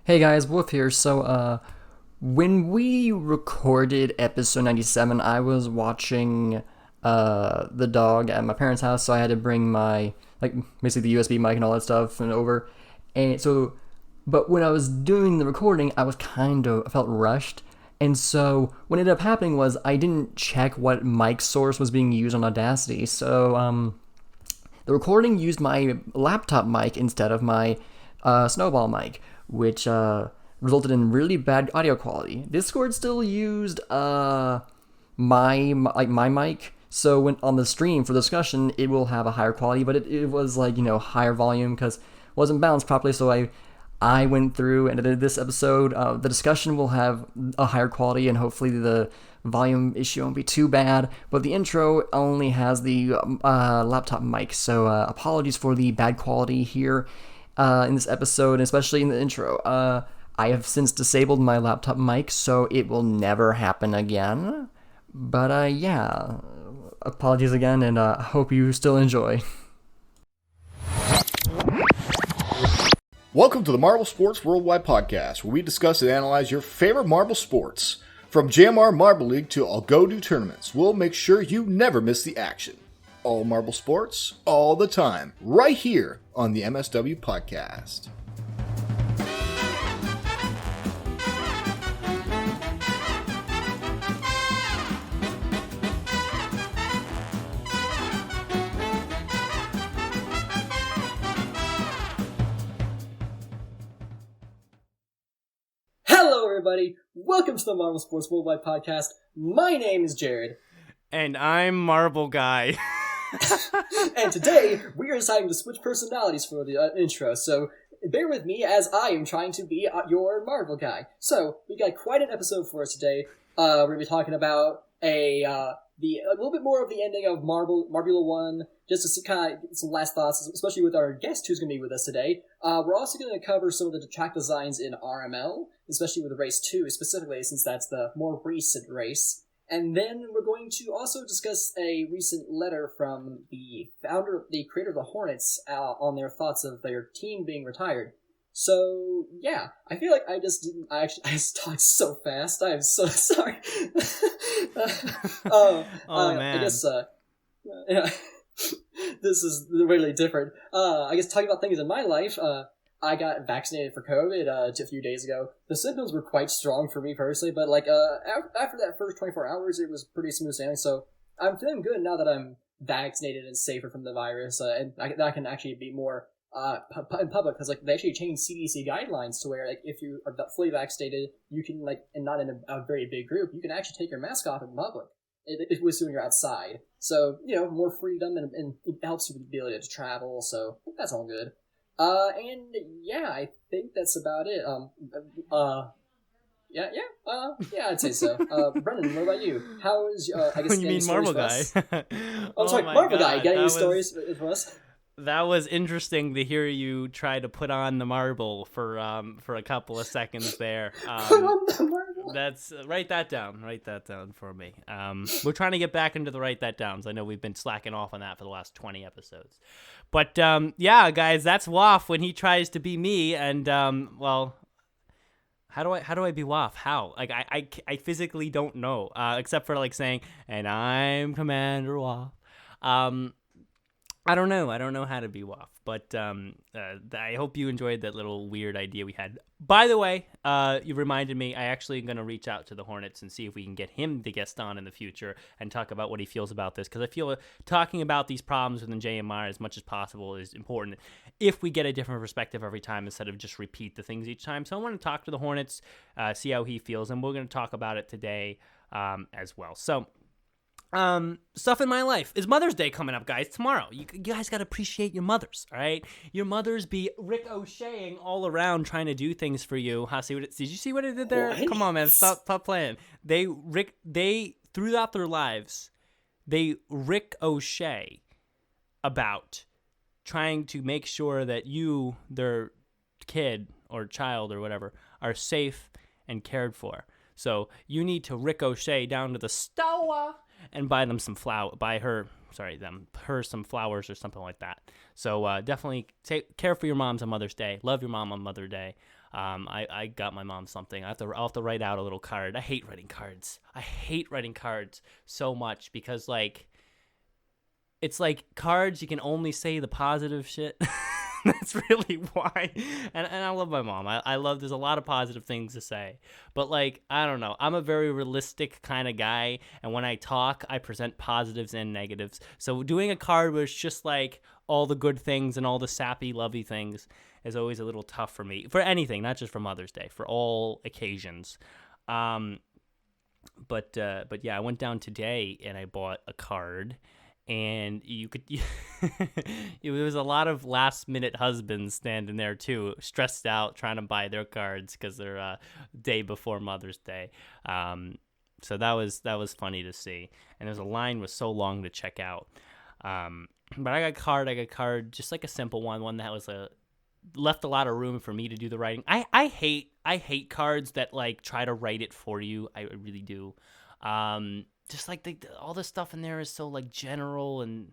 Hey guys, Wolf here. When we recorded episode 97, I was watching the dog at my parents' house, so I had to bring my, basically the USB mic and all that stuff and over. But when I was doing the recording, I felt rushed. And so what ended up happening was I didn't check what mic source was being used on Audacity. The recording used my laptop mic instead of my Snowball mic, which resulted in really bad audio quality. Discord still used my mic, so when on the stream for discussion, it will have a higher quality, but it was higher volume because it wasn't balanced properly. So I went through and edited this episode. The discussion will have a higher quality, and hopefully the volume issue won't be too bad. But the intro only has the laptop mic, so apologies for the bad quality here in this episode, especially in the intro. I have since disabled my laptop mic, so it will never happen again. But yeah, apologies again, and hope you still enjoy. Welcome to the Marble Sports Worldwide Podcast, where we discuss and analyze your favorite marble sports. From JMR Marble League to I'll Go Do tournaments, we'll make sure you never miss the action. All marble sports, all the time, right here on the MSW Podcast. Hello, everybody. Welcome to the Marble Sports Worldwide Podcast. My name is Jared. And I'm Marble Guy. And today, we are deciding to switch personalities for the intro, so bear with me as I am trying to be your Marble Guy. So, we got quite an episode for us today. We're going to be talking about a little bit more of the ending of Marbula 1, just to see kind of some last thoughts, especially with our guest who's going to be with us today. We're also going to cover some of the track designs in RML, especially with Race 2, specifically since that's the more recent race. And then we're going to also discuss a recent letter from the creator of the Hornets on their thoughts of their team being retired. So, yeah, I feel like I just talked so fast. I am so sorry. Man. I guess, this is really different. I guess talking about things in my life, I got vaccinated for COVID a few days ago. The symptoms were quite strong for me personally, but after that first 24 hours, it was pretty smooth sailing. So I'm feeling good now that I'm vaccinated and safer from the virus, and I can actually be more in public because they actually changed CDC guidelines to where if you are fully vaccinated, you can and not in a very big group, you can actually take your mask off in public. It was when you're outside, so more freedom and it helps you with the ability to travel. So that's all good. And yeah, I think that's about it. I'd say so. Brendan, what about you? How is, I guess, You mean Marble Guy? Oh, sorry, Marble Guy. Got any stories for us? That was interesting to hear you try to put on the marble for a couple of seconds there. Put on the marble. That's write that down for me. We're trying to get back into the write that downs. I know we've been slacking off on that for the last 20 episodes, but yeah, guys, that's Waff when he tries to be me. And well, how do I be Waff? How? I physically don't know, except for saying, and I'm Commander Waff. I don't know how to be Waff, but I hope you enjoyed that little weird idea we had. By the way, you reminded me, I actually am going to reach out to the Hornets and see if we can get him to guest on in the future and talk about what he feels about this, because I feel talking about these problems within JMR as much as possible is important if we get a different perspective every time instead of just repeat the things each time. So I want to talk to the Hornets, see how he feels, and we're going to talk about it today as well. So stuff in my life. Is Mother's Day coming up, guys, tomorrow. You guys got to appreciate your mothers, all right? Your mothers be ricocheting all around trying to do things for you. Did you see what I did there? What? Come on, man. Stop playing. They throughout their lives, they ricochet about trying to make sure that you, their kid or child or whatever, are safe and cared for. So you need to ricochet down to the store and buy them some her some flowers or something like that. So definitely care for your moms on Mother's Day. Love your mom on Mother's Day. I got my mom something. I'll have to write out a little card. I hate writing cards. I hate writing cards so much because like it's like cards you can only say the positive shit. That's really why. And I love my mom. I love, there's a lot of positive things to say. But, like, I don't know. I'm a very realistic kind of guy. And when I talk, I present positives and negatives. So doing a card where it's just, like, all the good things and all the sappy, lovey things is always a little tough for me. For anything, not just for Mother's Day. For all occasions. But yeah, I went down today and I bought a card. And there was a lot of last minute husbands standing there too, stressed out, trying to buy their cards because they're day before Mother's Day. So that was funny to see. And the line was so long to check out. But I got a card, just like a simple one that was left a lot of room for me to do the writing. I hate cards that like try to write it for you. I really do. Just like all the stuff in there is so like general and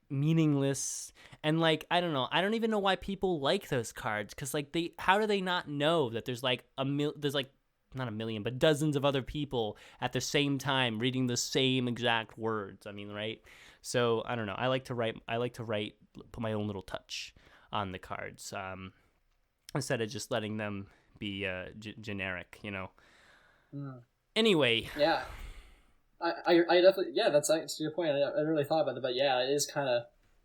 meaningless, and like I don't know. I don't even know why people like those cards, because like how do they not know that there's like there's like not a million, but dozens of other people at the same time reading the same exact words. I mean, right? So I don't know. I like to write, put my own little touch on the cards, instead of just letting them be generic, you know. Anyway. Yeah. I definitely, yeah, that's a good point. I didn't really thought about it, but yeah, it is kind of,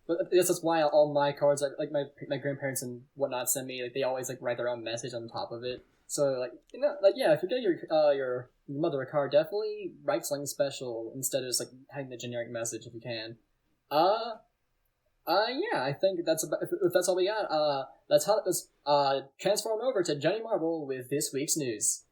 but I guess that's why all my cards, like my grandparents and whatnot send me, like they always like write their own message on top of it. So like, you know, like yeah, if you get your mother a card, definitely write something special instead of just like having the generic message if you can. Yeah, I think that's about, if that's all we got. Let's transform over to Johnny Marble with this week's news.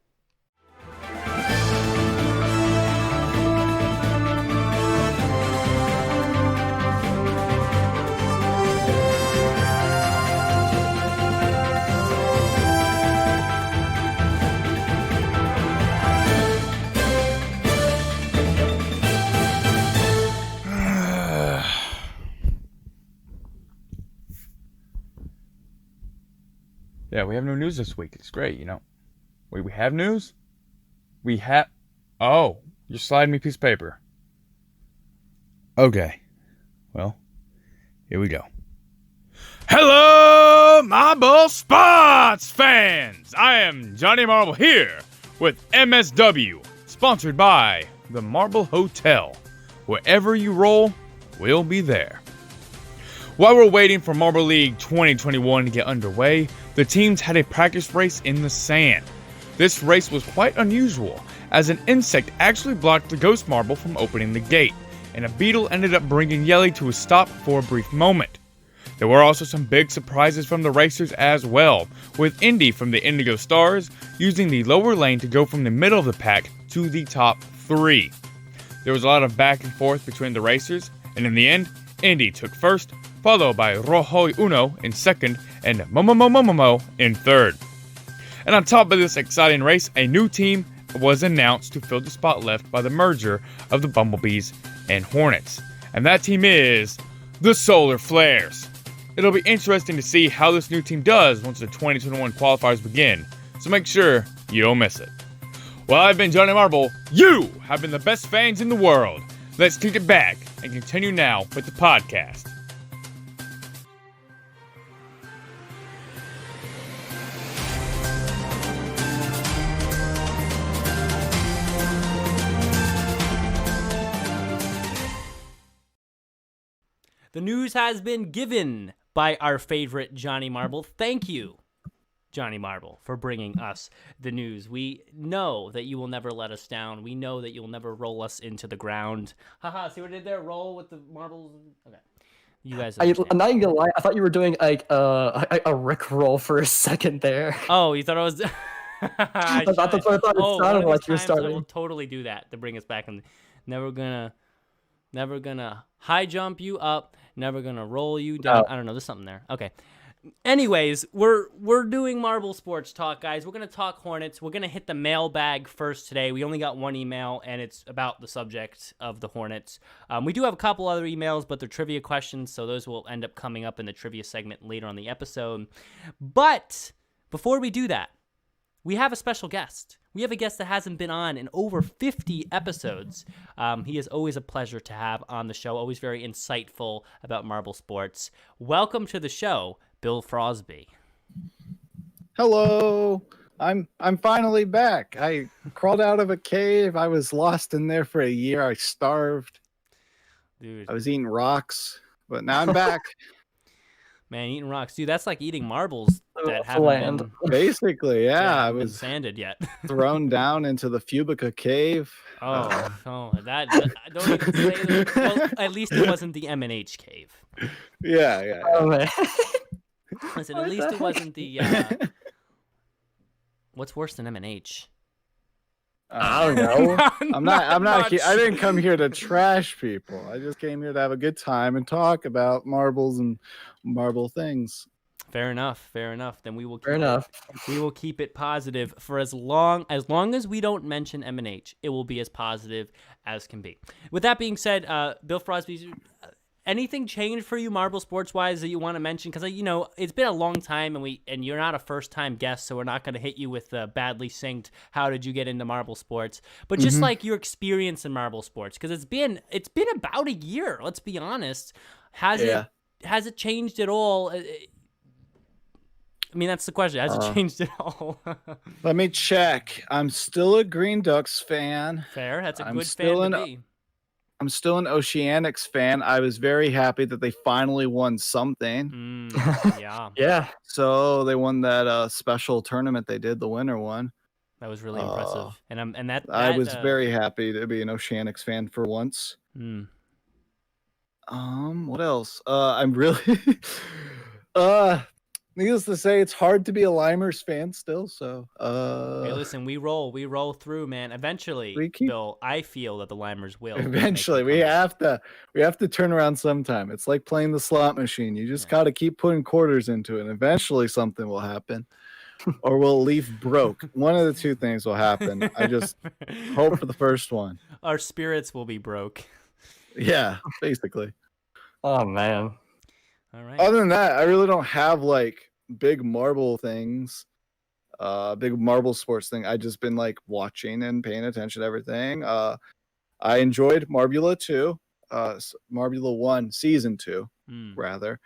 Yeah, we have no news this week. It's great, you know. Wait, we have news? We have... Oh, you're sliding me a piece of paper. Okay. Well, here we go. Hello, Marble Sports fans! I am Johnny Marble here with MSW, sponsored by the Marble Hotel. Wherever you roll, we'll be there. While we're waiting for Marble League 2021 to get underway, the teams had a practice race in the sand. This race was quite unusual, as an insect actually blocked the ghost marble from opening the gate, and a beetle ended up bringing Yelly to a stop for a brief moment. There were also some big surprises from the racers as well, with Indy from the Indigo Stars using the lower lane to go from the middle of the pack to the top 3. There was a lot of back and forth between the racers, and in the end, Indy took first, followed by Rojo Uno in second, and Momo in third. And on top of this exciting race, a new team was announced to fill the spot left by the merger of the Bumblebees and Hornets. And that team is the Solar Flares. It'll be interesting to see how this new team does once the 2021 qualifiers begin, so make sure you don't miss it. Well, I've been Johnny Marble. You have been the best fans in the world. Let's kick it back and continue now with the podcast. The news has been given by our favorite Johnny Marble. Thank you, Johnny Marble, for bringing us the news. We know that you will never let us down. We know that you'll never roll us into the ground. Haha, see what I did there? Roll with the marbles? Okay. You guys understand. I'm not even gonna lie, I thought you were doing like a Rick roll for a second there. Oh, you thought I was... I thought that's what I thought it sounded like you were starting. I will totally do that to bring us back. Never gonna high jump you up. Never gonna roll you down. I don't know. There's something there. Okay. Anyways, we're doing Marble Sports Talk, guys. We're going to talk Hornets. We're going to hit the mailbag first today. We only got one email, and it's about the subject of the Hornets. We do have a couple other emails, but they're trivia questions, so those will end up coming up in the trivia segment later on the episode. But before we do that, we have a special guest. We have a guest that hasn't been on in over 50 episodes. He is always a pleasure to have on the show, always very insightful about Marble Sports. Welcome to the show, Bill Frosby. Hello. I'm finally back. I crawled out of a cave. I was lost in there for a year. I starved. Dude. I was eating rocks, but now I'm back. Man, eating rocks. Dude, that's like eating marbles that haven't Land. been, Basically, yeah. I haven't been was sanded yet. thrown down into the Fubica cave. That don't even say that. Well, at least it wasn't the M&H cave. Yeah. Oh, man. Listen, at least it wasn't the what's worse than M&H? I don't know. I'm not much. I didn't come here to trash people. I just came here to have a good time and talk about marbles and marble things. Fair enough. Then we will keep Fair enough. We will keep it positive for as long as we don't mention M&H. It will be as positive as can be. With that being said, Bill Frosby, anything changed for you Marble Sports wise that you want to mention? Because it's been a long time, and you're not a first time guest, so we're not going to hit you with badly synced. How did you get into Marble Sports? But just like your experience in Marble Sports, because it's been about a year. Let's be honest. Has it changed at all? I mean, that's the question. Has it changed at all? Let me check. I'm still a Green Ducks fan. Fair. That's a I'm good still fan to be. I'm still an Oceanics fan. I was very happy that they finally won something. Yeah. Yeah. So they won that special tournament they did, the winter one. That was really impressive. And that I was very happy to be an Oceanics fan for once. What else? I'm really needless to say, it's hard to be a Limers fan still. So hey, listen, we roll through, man. Eventually, Bill, I feel that the Limers will. Eventually, we have to turn around sometime. It's like playing the slot machine. You just got to keep putting quarters into it, and eventually something will happen, or we'll leave broke. One of the two things will happen. I just hope for the first one. Our spirits will be broke. Yeah, basically. Oh, man. All right. Other than that, I really don't have like big marble things, big marble sports thing. I just been like watching and paying attention to everything. I enjoyed Marbula 2, Marbula 1 season 2, rather.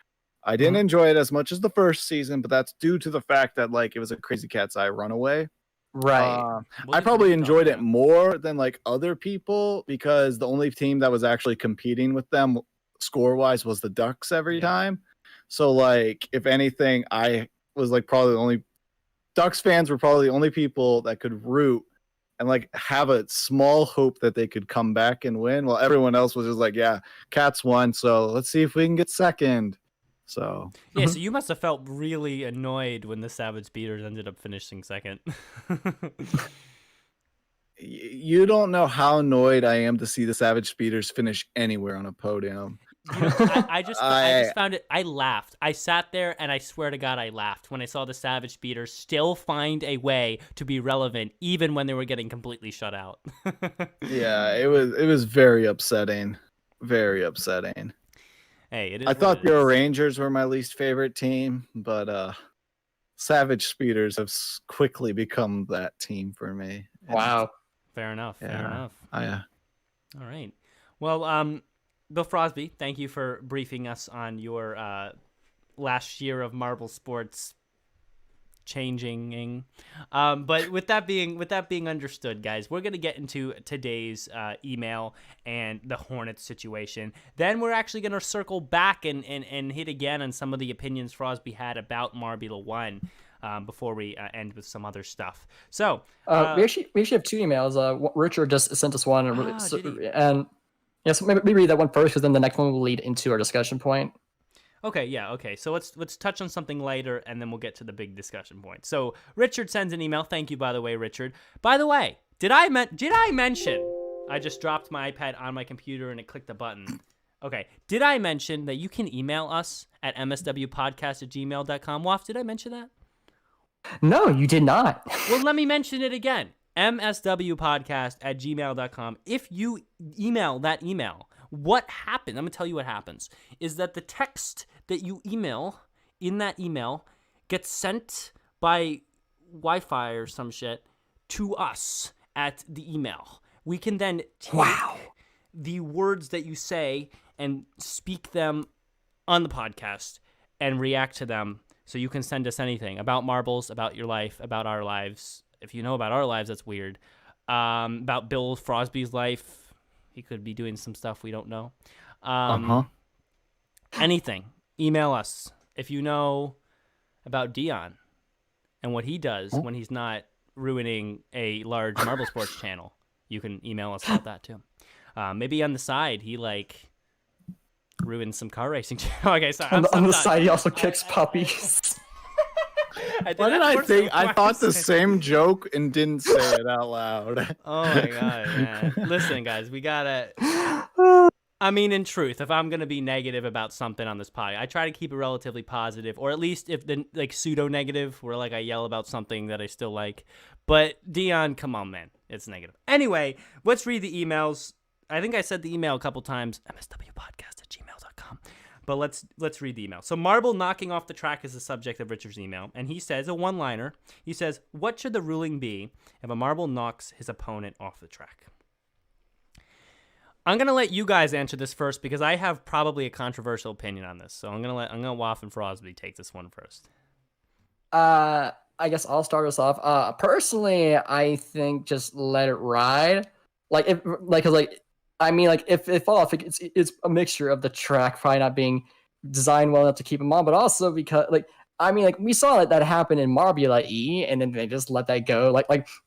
I didn't enjoy it as much as the first season, but that's due to the fact that like it was a Crazy Cat's Eye runaway. Right. I probably enjoyed it more than like other people because the only team that was actually competing with them score-wise was the Ducks every time. So like if anything, I was like probably the only Ducks fans were probably the only people that could root and like have a small hope that they could come back and win, while everyone else was just like, yeah, Cats won, so let's see if we can get second. So yeah, so you must have felt really annoyed when the Savage Beaters ended up finishing second. You don't know how annoyed I am to see the Savage Speeders finish anywhere on a podium. I just found it. I laughed. I sat there and I swear to God, I laughed when I saw the Savage Speeders still find a way to be relevant, even when they were getting completely shut out. Yeah, it was very upsetting. Very upsetting. Hey, it is. I thought the Rangers were my least favorite team, but Savage Speeders have quickly become that team for me. Wow. Fair enough. Yeah. Fair enough. All right. Well, Bill Frosby, thank you for briefing us on your last year of Marble Sports changing. But with that being understood, guys, we're gonna get into today's email and the Hornets situation. Then we're actually gonna circle back and hit again on some of the opinions Frosby had about Marbula 1. Before we end with some other stuff. So we actually have two emails. Richard just sent us one, and yes, maybe read that one first, because then the next one will lead into our discussion point. Okay. So let's touch on something later, and then we'll get to the big discussion point. So Richard sends an email. Thank you, by the way, Richard. By the way, did I mention? I just dropped my iPad on my computer and it clicked a button. Okay. Did I mention that you can email us at mswpodcast@gmail.com? Waff, did I mention that? No, you did not. Well, let me mention it again. mswpodcast@gmail.com. If you email that email, what happens, I'm going to tell you what happens, is that the text that you email in that email gets sent by Wi-Fi or some shit to us at the email. We can then take the words that you say and speak them on the podcast and react to them. So you can send us anything about marbles, about your life, about our lives. If you know about our lives, that's weird. About Bill Frosby's life. He could be doing some stuff we don't know. Anything. Email us. If you know about Dion and what he does when he's not ruining a large marble sports channel, you can email us about that too. Maybe on the side, he ruins some car racing. Okay, sorry. On the side, he also kicks puppies. Why did I think? I thought the same joke and didn't say it out loud. Oh my god, man. Listen, guys, we gotta... I mean, in truth, if I'm gonna be negative about something on this podcast, I try to keep it relatively positive, or at least if the pseudo-negative, where I yell about something that I still like. But Dion, come on, man, it's negative. Anyway, let's read the emails. I think I said the email a couple times, mswpodcast@gmail.com. But let's read the email. So Marble knocking off the track is the subject of Richard's email, and he says a one-liner. He says, "What should the ruling be if a marble knocks his opponent off the track?" I'm gonna let you guys answer this first because I have probably a controversial opinion on this. So I'm gonna Waff and Frosby take this one first. I guess I'll start us off. Personally, I think just let it ride. If it's a mixture of the track probably not being designed well enough to keep them on, but also because we saw that happen in Marbula E, and then they just let that go.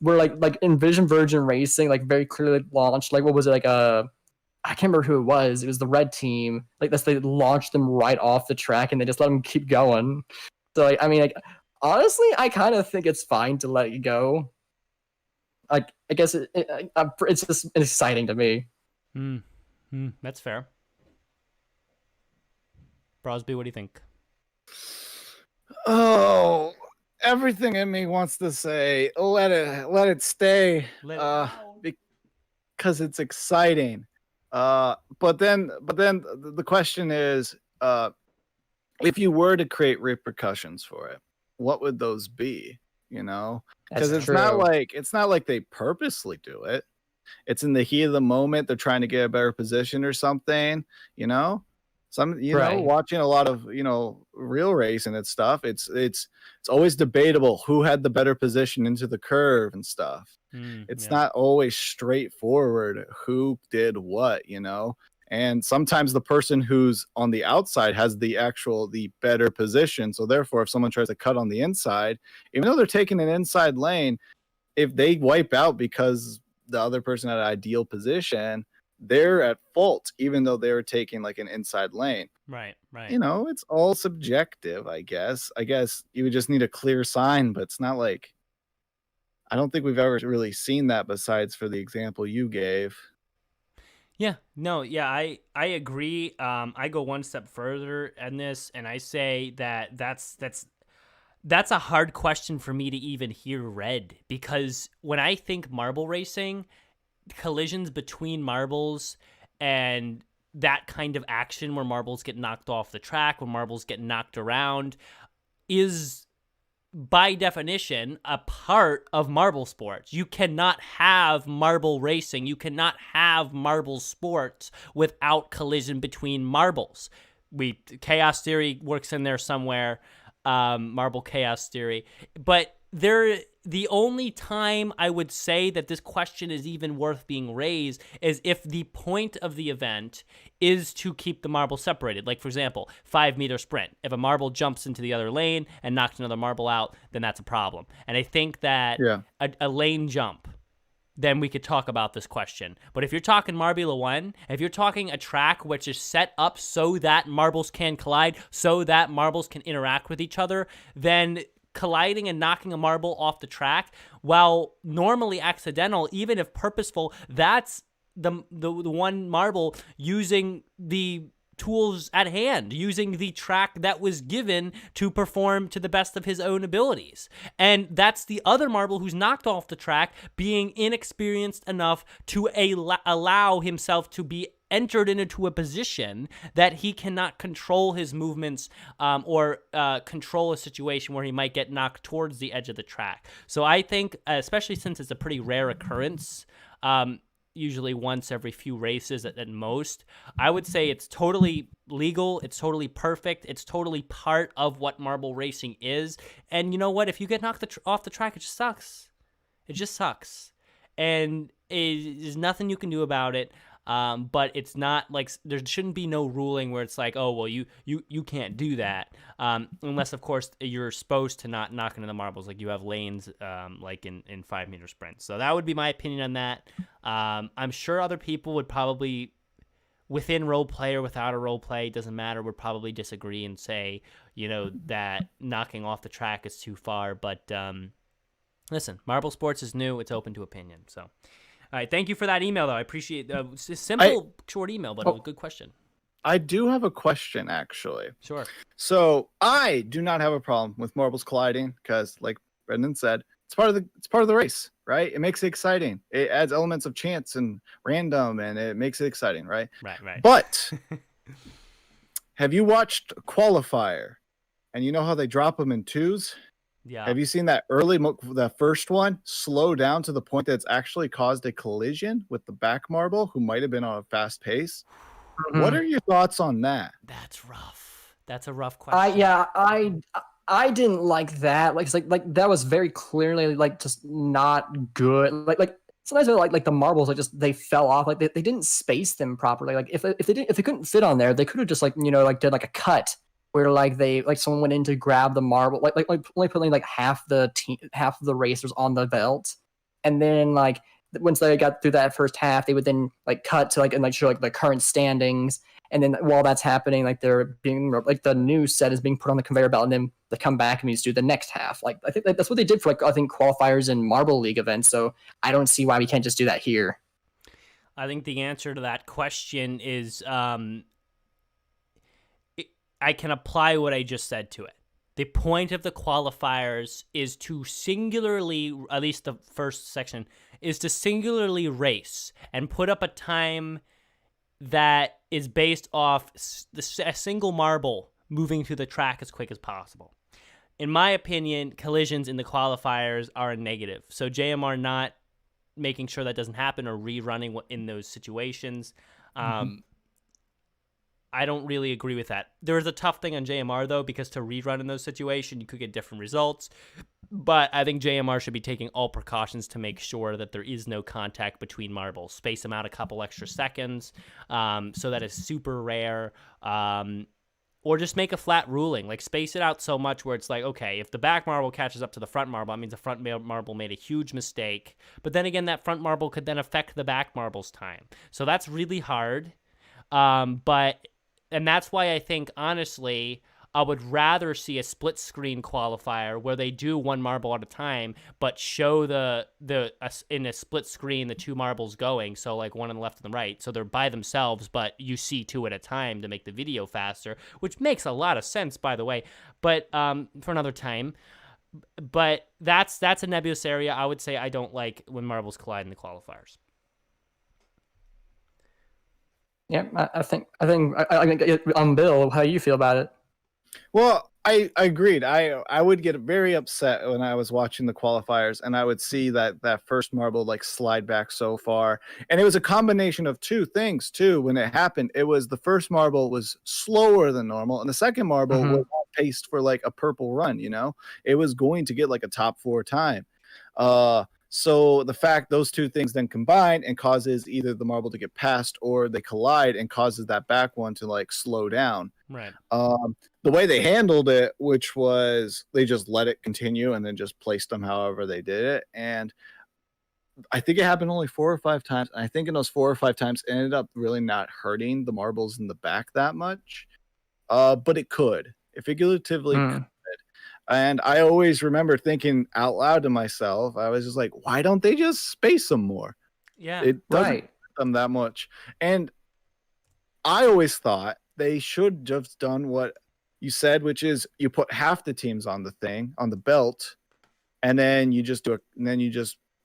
We're Envision Virgin Racing, very clearly launched. What was it, I can't remember who it was. It was the red team. They launched them right off the track, and they just let them keep going. So honestly, I kind of think it's fine to let it go. I guess it's just exciting to me. That's fair. Brosby, what do you think? Oh, everything in me wants to say, let it stay, because it's exciting. But then the question is, if you were to create repercussions for it, what would those be? Because it's not like they purposely do it. It's in the heat of the moment. They're trying to get a better position or something, watching a lot of, real racing and stuff. It's always debatable who had the better position into the curve and stuff. It's not always straightforward who did what, and sometimes the person who's on the outside has the better position. So therefore, if someone tries to cut on the inside, even though they're taking an inside lane, if they wipe out because the other person had an ideal position, they're at fault, even though they were taking an inside lane. Right. It's all subjective, I guess. You would just need a clear sign, but it's not I don't think we've ever really seen that besides for the example you gave. Yeah, no, yeah, I agree. I go one step further in this, and I say that that's a hard question for me to even hear read, because when I think marble racing, collisions between marbles and that kind of action where marbles get knocked off the track, when marbles get knocked around, is by definition a part of marble sports. You cannot have marble racing, you cannot have marble sports without collision between marbles. Chaos theory works in there somewhere, marble chaos theory, but the only time I would say that this question is even worth being raised is if the point of the event is to keep the marble separated. For example, 5-meter sprint. If a marble jumps into the other lane and knocks another marble out, then that's a problem. And I think that a lane jump, then we could talk about this question. But if you're talking Marbula 1, if you're talking a track which is set up so that marbles can collide, so that marbles can interact with each other, then colliding and knocking a marble off the track, while normally accidental, even if purposeful, that's the one marble using the tools at hand, using the track that was given to perform to the best of his own abilities. And that's the other marble who's knocked off the track being inexperienced enough to allow himself to be entered into a position that he cannot control his movements or control a situation where he might get knocked towards the edge of the track. So I think, especially since it's a pretty rare occurrence, usually once every few races at most, I would say it's totally legal, it's totally perfect, it's totally part of what marble racing is. And you know what? If you get knocked off the track, it just sucks. It just sucks. And there's nothing you can do about it. But it's not like there shouldn't be no ruling where it's like, oh, well, you can't do that. Unless, of course, you're supposed to not knock into the marbles. Like you have lanes like in 5-meter sprints. So that would be my opinion on that. I'm sure other people would probably, within role play or without a role play, doesn't matter, would probably disagree and say, that knocking off the track is too far. But listen, marble sports is new. It's open to opinion. So. All right, thank you for that email, though. I appreciate it's a simple, short email, but it was a good question. I do have a question, actually. Sure. So I do not have a problem with marbles colliding because, like Brendan said, it's part of the race, right? It makes it exciting. It adds elements of chance and random, and it makes it exciting, right? Right. But have you watched Qualifier? And you know how they drop them in twos? Yeah. Have you seen that the first one slow down to the point that it's actually caused a collision with the back marble who might have been on a fast pace? Mm-hmm. What are your thoughts on that? That's rough. That's a rough question. I didn't like that. Like that was very clearly just not good. Like sometimes like the marbles they fell off. Like they didn't space them properly. Like if they couldn't fit on there, they could have just did a cut. Where someone went in to grab the marble, only putting half the racers on the belt, and then once they got through that first half, they would then cut to and show the current standings, and then while that's happening, they're being the new set is being put on the conveyor belt, and then they come back and we just do the next half. I think that's what they did for I think qualifiers and Marble League events. So I don't see why we can't just do that here. I think the answer to that question is. I can apply what I just said to it. The point of the qualifiers is to singularly, at least the first section, is to singularly race and put up a time that is based off a single marble moving through the track as quick as possible. In my opinion, collisions in the qualifiers are a negative. So JMR not making sure that doesn't happen or rerunning in those situations. I don't really agree with that. There is a tough thing on JMR, though, because to rerun in those situations, you could get different results. But I think JMR should be taking all precautions to make sure that there is no contact between marbles. Space them out a couple extra seconds so that it's super rare. Or just make a flat ruling. Space it out so much where it's okay, if the back marble catches up to the front marble, that means the front marble made a huge mistake. But then again, that front marble could then affect the back marble's time. So that's really hard. And that's why I think, honestly, I would rather see a split screen qualifier where they do one marble at a time, but show in a split screen the two marbles going. So one on the left and the right. So they're by themselves, but you see two at a time to make the video faster, which makes a lot of sense, by the way. But for another time. But that's a nebulous area. I would say I don't like when marbles collide in the qualifiers. Yeah, I think Bill, how do you feel about it? Well, I agreed. I would get very upset when I was watching the qualifiers and I would see that first marble slide back so far. And it was a combination of two things too. When it happened, it was the first marble was slower than normal and the second marble was paced for a purple run, It was going to get a top 4 time. So the fact those two things then combine and causes either the marble to get passed or they collide and causes that back one to slow down. Right. The way they handled it, which was they just let it continue and then just placed them however they did it. And I think it happened only 4 or 5 times. And I think in those 4 or 5 times it ended up really not hurting the marbles in the back that much. But it could. It figuratively could. And I always remember thinking out loud to myself, I was just why don't they just space them more? Yeah, it doesn't them that much. And I always thought they should just done what you said, which is you put half the teams on the belt, and then you just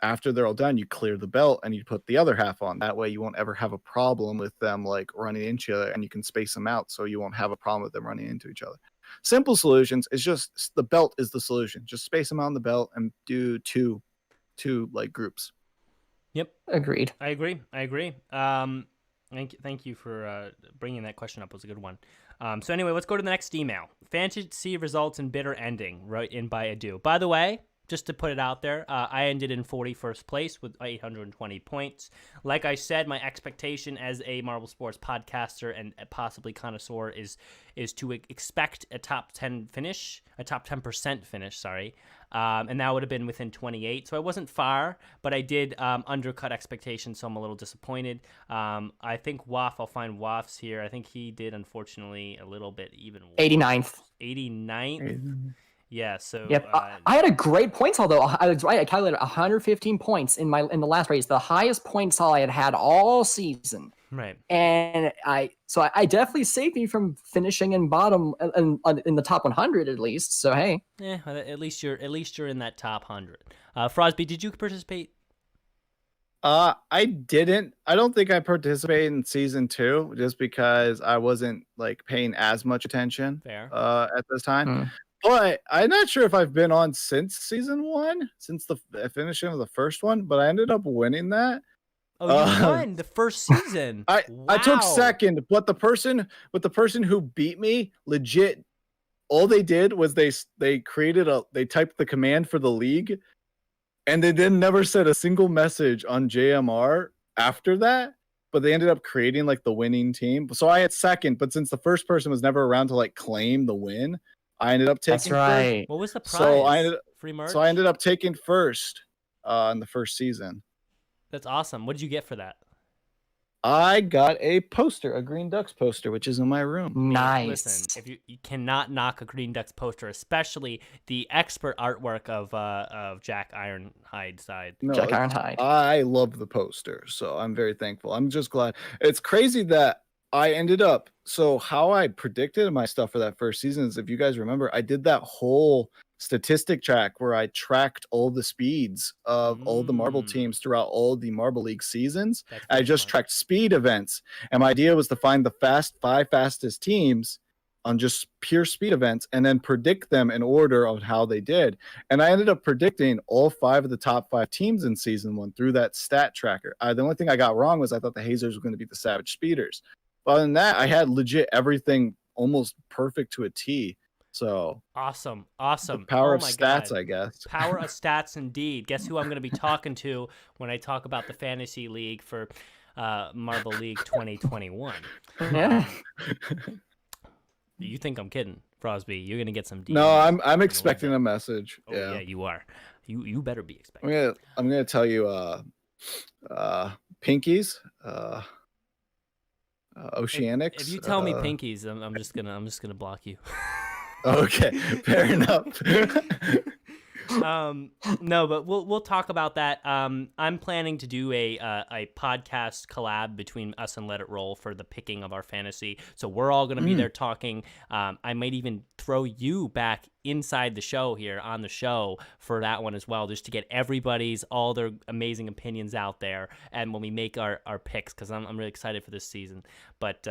after they're all done, you clear the belt and you put the other half on. That way you won't ever have a problem with them like running into each other, and you can space them out so you won't have a problem with them running into each other. Simple solutions is just the belt is the solution. Just space them on the belt and do two like groups. Yep. Agreed. I agree. Thank you for bringing that question up. It was a good one. So anyway, let's go to the next email. Fantasy results in bitter ending, wrote in by Adu. By the way, just to put it out there, I ended in 41st place with 820 points. Like I said, my expectation as a Marble Sports podcaster and possibly connoisseur is to expect a top 10% finish, and that would have been within 28. So I wasn't far, but I did undercut expectations, so I'm a little disappointed. I think I'll find Waff's here. I think he did, unfortunately, a little bit even worse. 89th. 89th? Yeah, so yep. I had a great points haul though. I calculated 115 points in the last race, the highest points haul I had all season. Right. And I definitely saved me from finishing in bottom in the top 100 at least. So hey. Yeah, at least you're in that top 100. Frosby, did you participate? I didn't. I don't think I participated in season 2 just because I wasn't like paying as much attention. Fair. At this time. But I'm not sure if I've been on since season 1, since the finishing of the first one, but I ended up winning that. Oh, you won the first season. I took second, but the person who beat me, legit, all they did was they typed the command for the league, and they then never said a single message on JMR after that. But they ended up creating like the winning team. So I had second, but since the first person was never around to like claim the win, I ended up taking. That's right. First. What was the prize? So free merch. So I ended up taking first in the first season. That's awesome. What did you get for that? I got a poster, a Green Ducks poster, which is in my room. Nice. Listen, if you cannot knock a Green Ducks poster, especially the expert artwork of Jack Ironhide side. No, Jack Ironhide. I love the poster, so I'm very thankful. I'm just glad. It's crazy that I ended up. So how I predicted my stuff for that first season is, if you guys remember, I did that whole statistic track where I tracked all the speeds of all the Marble teams throughout all the Marble League seasons. I just tracked speed events, and my idea was to find the five fastest teams on just pure speed events and then predict them in order of how they did. And I ended up predicting all 5 of the top 5 teams in season 1 through that stat tracker. The only thing I got wrong was I thought the Hazers were going to beat the Savage Speeders. Other than that, I had legit everything almost perfect to a T. So awesome. The power of stats, God. I guess. Power of stats, indeed. Guess who I'm going to be talking to when I talk about the fantasy league for Marble League 2021? Yeah. You think I'm kidding, Frosby? You're going to get some. DMs. No, I'm expecting a message. Oh, yeah, you are. You better be expecting. I'm gonna tell you, Pinkies. Oceanics. If you tell me pinkies, I'm just gonna block you. Okay, fair enough. No, but we'll talk about that. I'm planning to do a podcast collab between us and Let It Roll for the picking of our fantasy. So we're all gonna be there talking. I might even throw you back inside the show here on the show for that one as well, just to get all their amazing opinions out there. And when we make our picks, because I'm really excited for this season. But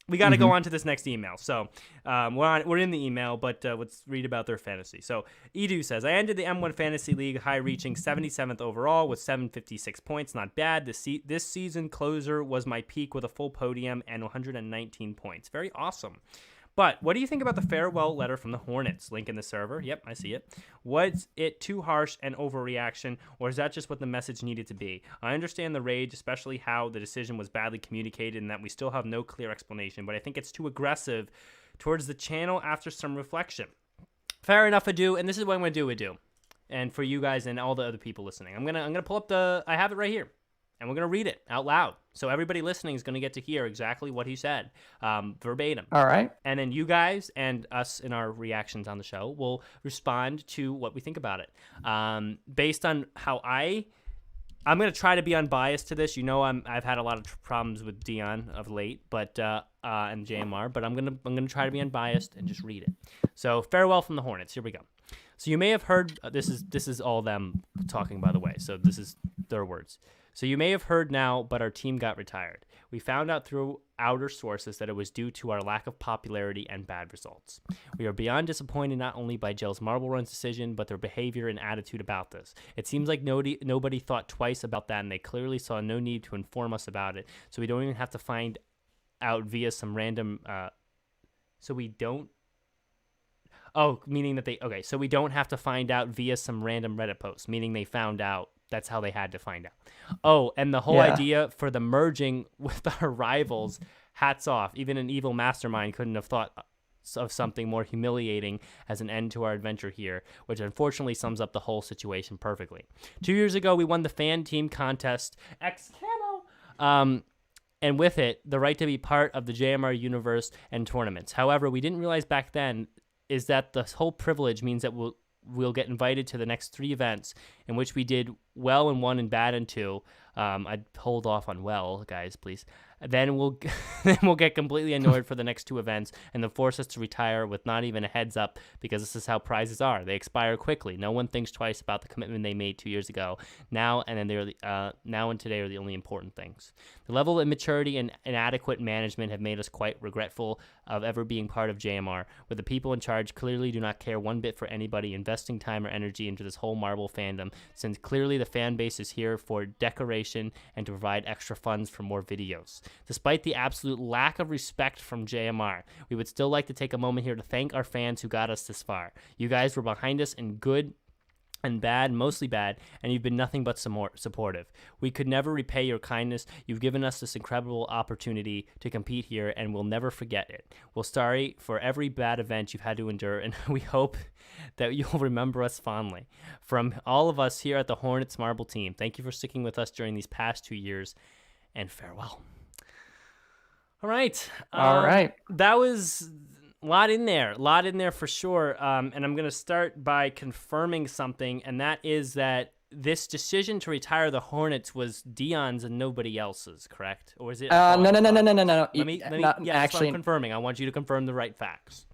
we got to go on to this next email. So we're in the email, but let's read about their fantasy. So Edu says, I ended the M1 Fantasy League high, reaching 77th overall with 756 points. Not bad. This season closer was my peak with a full podium and 119 points. Very awesome. But what do you think about the farewell letter from the Hornets? Link in the server. Yep, I see it. Was it too harsh and overreaction, or is that just what the message needed to be? I understand the rage, especially how the decision was badly communicated and that we still have no clear explanation, but I think it's too aggressive towards the channel after some reflection. Fair enough, Adu, and this is what I'm going to do, Adu. And for you guys and all the other people listening, I'm gonna pull up I have it right here. And we're going to read it out loud. So everybody listening is going to get to hear exactly what he said, verbatim. All right. And then you guys and us in our reactions on the show will respond to what we think about it. Based on how I I'm gonna try to be unbiased to this. You know, I've had a lot of problems with Dion of late, but and JMR, but I'm gonna try to be unbiased and just read it. So farewell from the Hornets. Here we go. So you may have heard this is all them talking, by the way. So this is their words. So you may have heard now, but our team got retired. We found out through outer sources that it was due to our lack of popularity and bad results. We are beyond disappointed not only by Gels Marble Run's decision, but their behavior and attitude about this. It seems like nobody thought twice about that, and they clearly saw no need to inform us about it, so we don't even have to find out via some random... so we don't have to find out via some random Reddit post, meaning they found out. That's how they had to find out. Oh, and the whole idea for the merging with our rivals, hats off. Even an evil mastermind couldn't have thought of something more humiliating as an end to our adventure here, which unfortunately sums up the whole situation perfectly. 2 years ago, we won the fan team contest, X-Camo, and with it, the right to be part of the JMR universe and tournaments. However, we didn't realize back then is that the whole privilege means that we'll get invited to the next 3 events in which we did well in 1 and bad in 2. I'd hold off on well, guys, please. Then we'll get completely annoyed for the next 2 events and they'll force us to retire with not even a heads up because this is how prizes are. They expire quickly. No one thinks twice about the commitment they made 2 years ago. Now and today are the only important things. The level of immaturity and inadequate management have made us quite regretful of ever being part of JMR, where the people in charge clearly do not care one bit for anybody investing time or energy into this whole Marble fandom, since clearly the fan base is here for decoration and to provide extra funds for more videos. Despite the absolute lack of respect from JMR, we would still like to take a moment here to thank our fans who got us this far. You guys were behind us in good and bad, mostly bad, and you've been nothing but supportive. We could never repay your kindness. You've given us this incredible opportunity to compete here, and we'll never forget it. We're sorry for every bad event you've had to endure, and we hope that you'll remember us fondly. From all of us here at the Hornets Marble team, thank you for sticking with us during these past 2 years, and farewell. All right. All right. That was a lot in there for sure. And I'm going to start by confirming something, and that is that this decision to retire the Hornets was Dion's and nobody else's, correct? Or is it? No. Let me Not, actually, I'm confirming. I want you to confirm the right facts.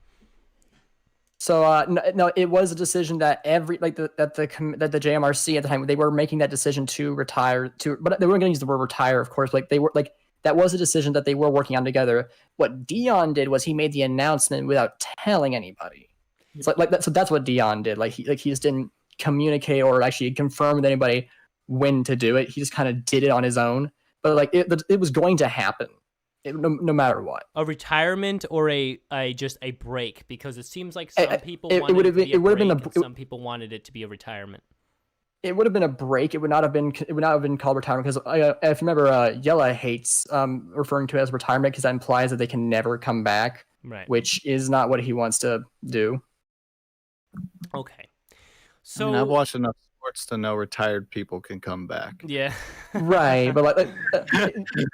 So no, it was a decision that that the JMRC at the time, they were making that decision to retire but they weren't going to use the word retire, of course. Like they were like, that was a decision that they were working on together. What Dion did was he made the announcement without telling anybody. It's like that. So that's what Dion did. He just didn't communicate or actually confirm with anybody when to do it. He just kind of did it on his own. But it was going to happen, no matter what. A retirement or just a break, because it seems like some people wanted it to be a break and some people wanted it to be a retirement. It would have been a break. It would not have been called retirement, because if you remember, Yella hates referring to it as retirement because that implies that they can never come back, right? Which is not what he wants to do. Okay, so I've watched enough sports to know retired people can come back. Yeah, right. But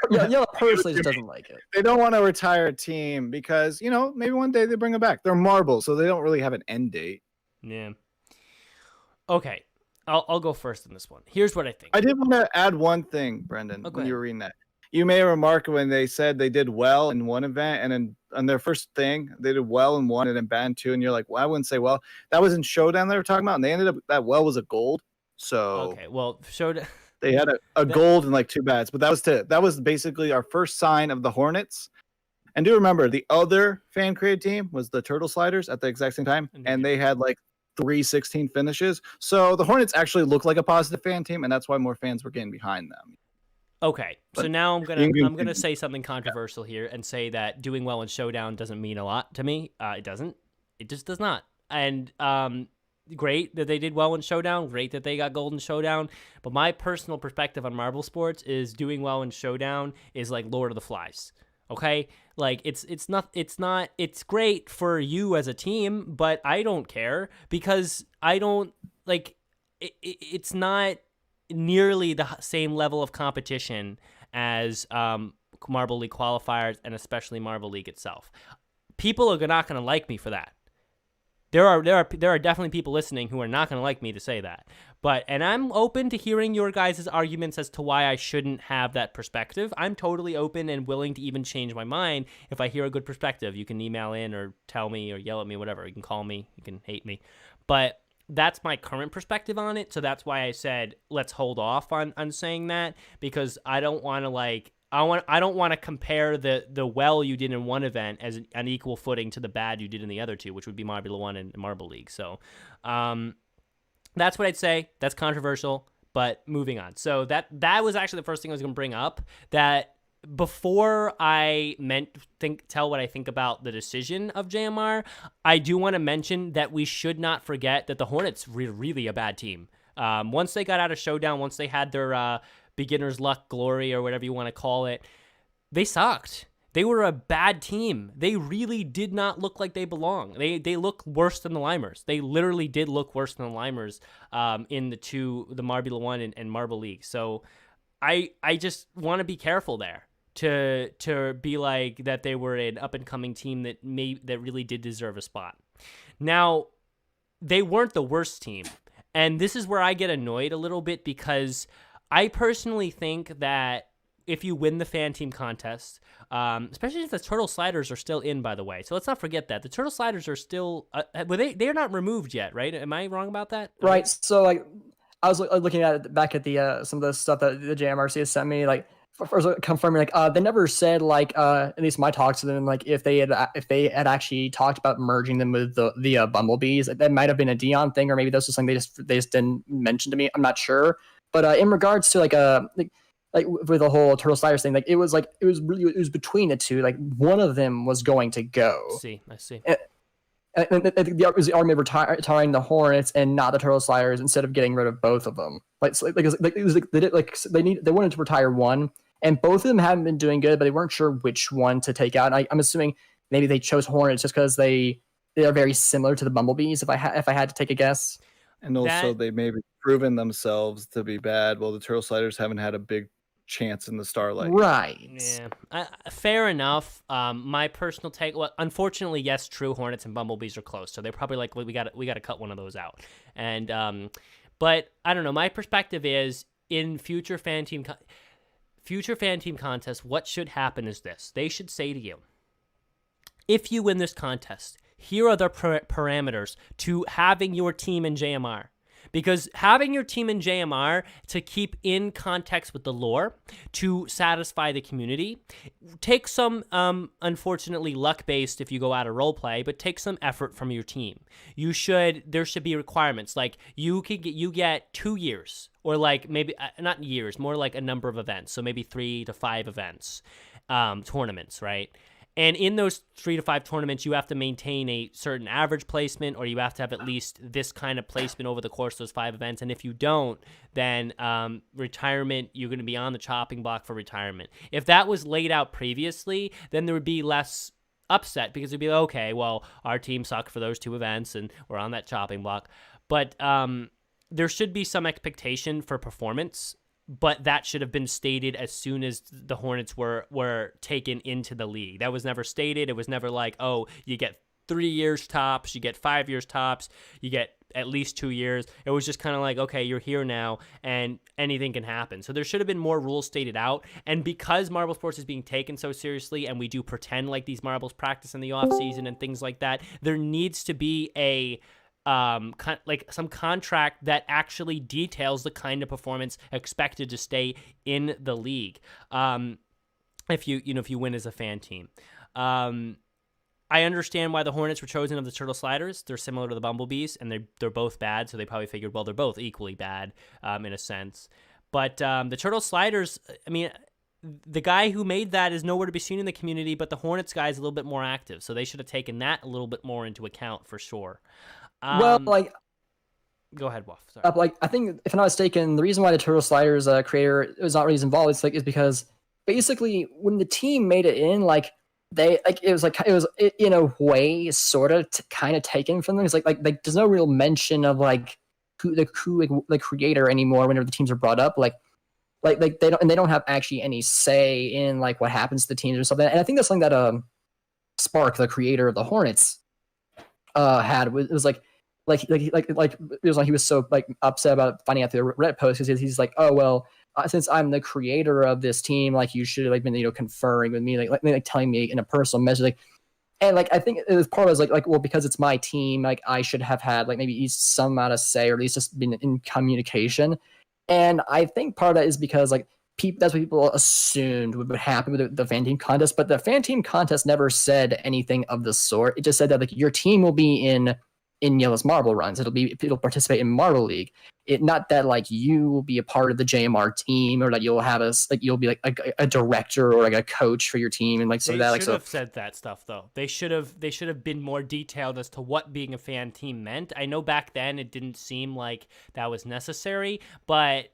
Yella personally just doesn't like it. They don't want to retire a team because maybe one day they bring it back. They're Marble, so they don't really have an end date. Yeah. Okay. I'll go first in this one. Here's what I think. I did want to add one thing, Brendan, when you were reading that. You may remark when they said they did well in one event, and then on their first thing, they did well in one and then bad in 2, and you're like, well, I wouldn't say well. That was in Showdown they were talking about, and they ended up, that well was a gold. So okay, well, Showdown. They had a gold and 2 bads, but that was basically our first sign of the Hornets. And do remember, the other fan-created team was the Turtle Sliders at the exact same time, and they had 3-16 finishes. So the Hornets actually look like a positive fan team, and that's why more fans were getting behind them. Okay, so now I'm gonna say something controversial here and say that doing well in Showdown doesn't mean a lot to me. It doesn't. It just does not. And great that they did well in Showdown. Great that they got gold in Showdown. But my personal perspective on Marble Sports is doing well in Showdown is like Lord of the Flies. Okay, it's great for you as a team, but I don't care because I don't it's not nearly the same level of competition as Marble League qualifiers and especially Marble League itself. People are not going to like me for that. There are definitely people listening who are not going to like me to say that, And I'm open to hearing your guys' arguments as to why I shouldn't have that perspective. I'm totally open and willing to even change my mind if I hear a good perspective. You can email in or tell me or yell at me, whatever. You can call me, you can hate me. But that's my current perspective on it. So that's why I said let's hold off on saying that, because I don't want to I don't want to compare the well you did in one event as an equal footing to the bad you did in the other two, which would be Marbula 1 and Marble League. So that's what I'd say. That's controversial, but moving on. So that was actually the first thing I was going to bring up, that before I tell what I think about the decision of JMR, I do want to mention that we should not forget that the Hornets were really a bad team. Once they got out of Showdown, once they had their beginner's luck glory or whatever you want to call it, they sucked. They were a bad team. They really did not look like they belong. They look worse than the Limers. They literally did look worse than the Limers in the Marbula 1 and Marble League. So I just want to be careful there to be like that they were an up and coming team that really did deserve a spot. Now, they weren't the worst team. And this is where I get annoyed a little bit, because I personally think that if you win the fan team contest, especially if the Turtle Sliders are still in, by the way. So let's not forget that. The Turtle Sliders are still, they're not removed yet, right? Am I wrong about that? Right. So, I was looking back at the some of the stuff that the JMRC has sent me, first confirming, they never said, at least my talks to them, if they had actually talked about merging them with the Bumblebees. That might have been a Dion thing, or maybe that's just something they just didn't mention to me. I'm not sure. But in regards to with the whole Turtle Sliders thing, it was between the two. One of them was going to go. I see. And it was the argument retiring the Hornets and not the Turtle Sliders instead of getting rid of both of them. They wanted to retire one, and both of them haven't been doing good, but they weren't sure which one to take out. And I'm assuming maybe they chose Hornets just because they are very similar to the Bumblebees. If I had to take a guess. And also, they maybe proven themselves to be bad. Well, the Turtle Sliders haven't had a big chance in the Starlight. Right. Yeah. Fair enough. My personal take. Well, unfortunately, yes, true. Hornets and Bumblebees are close, so they're probably like, well, we got to cut one of those out. And but I don't know. My perspective is in future fan team contests, what should happen is this: they should say to you, if you win this contest, here are the parameters to having your team in JMR. Because having your team in JMR to keep in context with the lore, to satisfy the community, take some, unfortunately, luck-based if you go out of roleplay, but take some effort from your team. There should be requirements. You get 2 years, or maybe, not years, more like a number of events. So maybe 3 to 5 events, tournaments, right? And in those 3 to 5 tournaments, you have to maintain a certain average placement, or you have to have at least this kind of placement over the course of those 5 events. And if you don't, then retirement, you're going to be on the chopping block for retirement. If that was laid out previously, then there would be less upset, because it'd be okay, well, our team sucked for those 2 events and we're on that chopping block. But there should be some expectation for performance. But that should have been stated as soon as the Hornets were taken into the league. That was never stated. It was never like, oh, you get 3 years tops, you get 5 years tops, you get at least 2 years. It was just kind of like, okay, you're here now, and anything can happen. So there should have been more rules stated out. And because marble sports is being taken so seriously, and we do pretend like these marbles practice in the off season and things like that, there needs to be some contract that actually details the kind of performance expected to stay in the league. If you win as a fan team. I understand why the Hornets were chosen of the Turtle Sliders. They're similar to the Bumblebees, and they're both bad, so they probably figured, well, they're both equally bad in a sense. But the Turtle Sliders, I mean, the guy who made that is nowhere to be seen in the community, but the Hornets guy is a little bit more active, so they should have taken that a little bit more into account for sure. Well, go ahead, Wolf. Sorry. I think, if I'm not mistaken, the reason why the Turtle Sliders creator was not really involved is because basically when the team made it in, it was in a way sort of kind of taken from them. It's like there's no real mention of who the creator anymore whenever the teams are brought up. They don't have actually any say in what happens to the teams or something. And I think that's something that Spark, the creator of the Hornets, had. It was it was like he was so like upset about finding out the Reddit post because he's like, oh well, since I'm the creator of this team, like you should have like been conferring with me, like telling me in a personal message, like. And like I think it was part of it was like well because it's my team, like I should have had like maybe at least some amount of say or at least just been in communication. And I think part of that is because like that's what people assumed would happen with the fan team contest, but the fan team contest never said anything of the sort. It just said that like your team will be in Yellow's Marble runs. It'll participate in Marble League. It not that like you will be a part of the JMR team or that you'll have you'll be like a director or like a coach for your team and like so they that like should have said that stuff though. They should have been more detailed as to what being a fan team meant. I know back then it didn't seem like that was necessary, but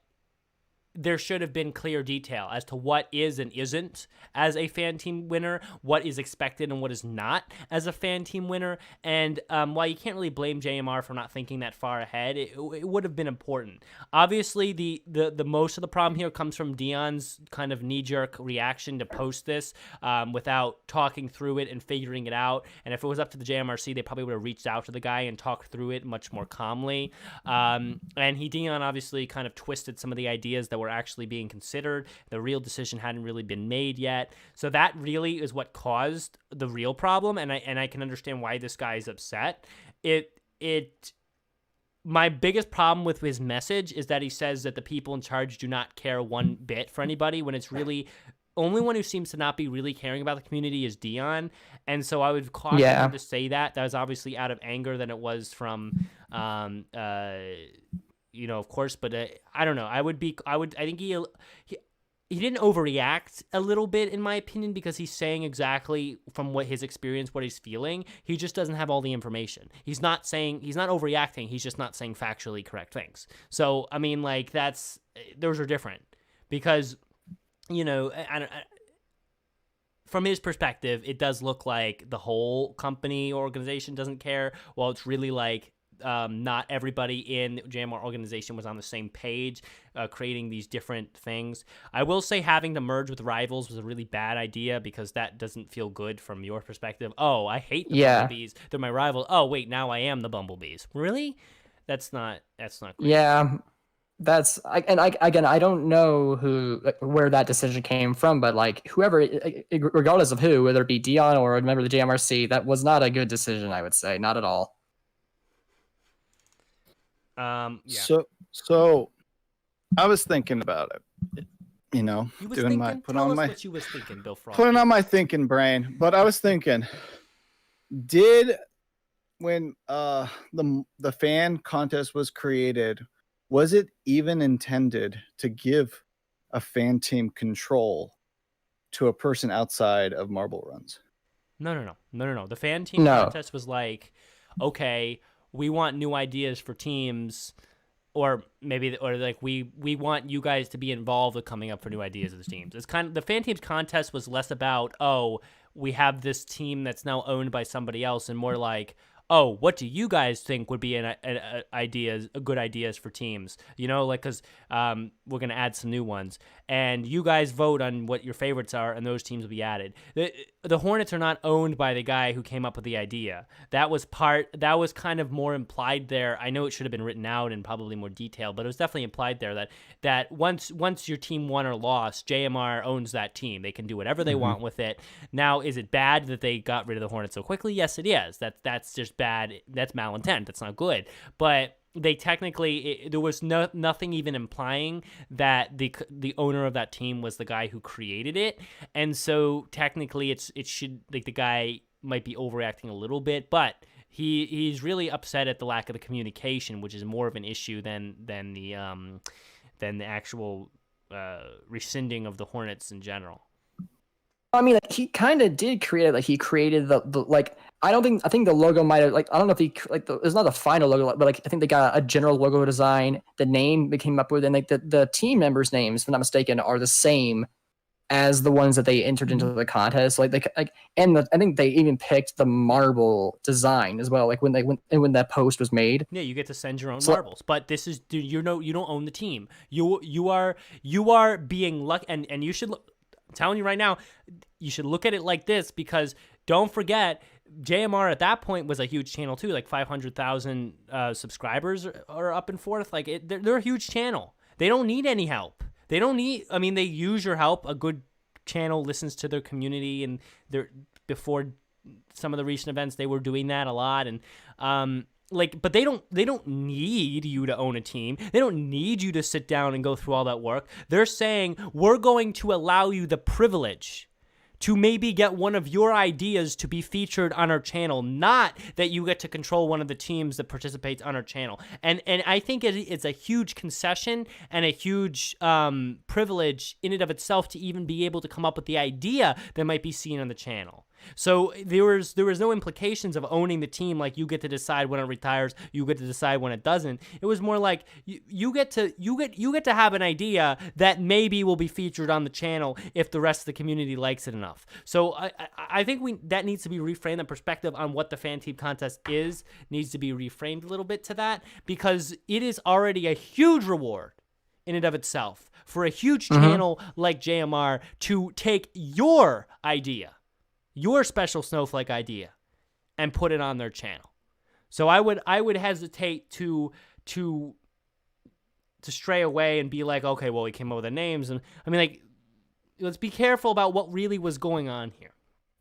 there should have been clear detail as to what is and isn't as a fan team winner, what is expected and what is not as a fan team winner. And while you can't really blame JMR for not thinking that far ahead, it would have been important. Obviously, the most of the problem here comes from Dion's kind of knee-jerk reaction to post this without talking through it and figuring it out. And if it was up to the JMRC, they probably would have reached out to the guy and talked through it much more calmly. And Dion obviously kind of twisted some of the ideas that were actually being considered. The real decision hadn't really been made yet. So that really is what caused the real problem, and I can understand why this guy is upset. My biggest problem with his message is that he says that the people in charge do not care one bit for anybody, when it's really only one who seems to not be really caring about the community is Dion. And so I would caution him to say that. That was obviously out of anger than it was from of course, but I don't know. I think he didn't overreact a little bit, in my opinion, because he's saying exactly from what his experience, what he's feeling. He just doesn't have all the information. He's not overreacting. He's just not saying factually correct things. So, I mean, like those are different because, from his perspective, it does look like the whole company or organization doesn't care. Well, it's really like, not everybody in the JMR organization was on the same page, creating these different things. I will say having to merge with rivals was a really bad idea because that doesn't feel good from your perspective. Oh, I hate the Bumblebees. They're my rival. Oh, wait, now I am the Bumblebees. Really? That's not great. Yeah. I don't know where that decision came from, but like whoever, regardless of who, whether it be Dion or a member of the JMRC, that was not a good decision, I would say. Not at all. Yeah. So I was thinking about it, Tell us what you was thinking, Bill Frosby. Putting on my thinking brain. But I was thinking, when the fan contest was created, was it even intended to give a fan team control to a person outside of Marble Runs? No. The fan team contest was like, okay, we want new ideas for teams, or we want you guys to be involved with coming up for new ideas as teams. It's kind of the fan teams contest was less about, oh, we have this team that's now owned by somebody else, and more like, oh, what do you guys think would be good ideas for teams? Because we're going to add some new ones. And you guys vote on what your favorites are, and those teams will be added. The Hornets are not owned by the guy who came up with the idea. That was kind of more implied there. I know it should have been written out in probably more detail, but it was definitely implied there that once your team won or lost, JMR owns that team. They can do whatever they want with it. Now, is it bad that they got rid of the Hornets so quickly? Yes, it is. That's just bad. That's malintent. That's not good. But they technically, there was nothing even implying that the owner of that team was the guy who created it, and so technically it should, like, the guy might be overreacting a little bit, but he's really upset at the lack of the communication, which is more of an issue than the actual rescinding of the Hornets in general. I mean, like, he kind of did create it. Like, he created the like. I think the logo might have, like, I don't know if he, like, it's not the final logo, but like I think they got a general logo design. The name they came up with, and like the team members' names, if I'm not mistaken, are the same as the ones that they entered into the contest. I think they even picked the marble design as well. Like when that post was made. Yeah, you get to send your own marbles, but this is, dude, you don't own the team. You are being lucky, and you should look. I'm telling you right now, you should look at it like this, because don't forget, JMR at that point was a huge channel too, like 500,000 subscribers are up and forth. Like they're a huge channel. They don't need any help. They don't need. I mean, they use your help. A good channel listens to their community, and before some of the recent events, they were doing that a lot. And but they don't need you to own a team. They don't need you to sit down and go through all that work. They're saying, we're going to allow you the privilege to maybe get one of your ideas to be featured on our channel, not that you get to control one of the teams that participates on our channel. And I think it's a huge concession and a huge privilege in and of itself to even be able to come up with the idea that might be seen on the channel. So there was no implications of owning the team, like you get to decide when it retires, you get to decide when it doesn't. It was more like you get to have an idea that maybe will be featured on the channel if the rest of the community likes it enough. So I think that needs to be reframed. The perspective on what the fan team contest needs to be reframed a little bit to that, because it is already a huge reward in and of itself for a huge channel like JMR to take your idea, your special snowflake idea, and put it on their channel. So I would hesitate to stray away and be like, okay, well, we came up with the names, and I mean, like, let's be careful about what really was going on here.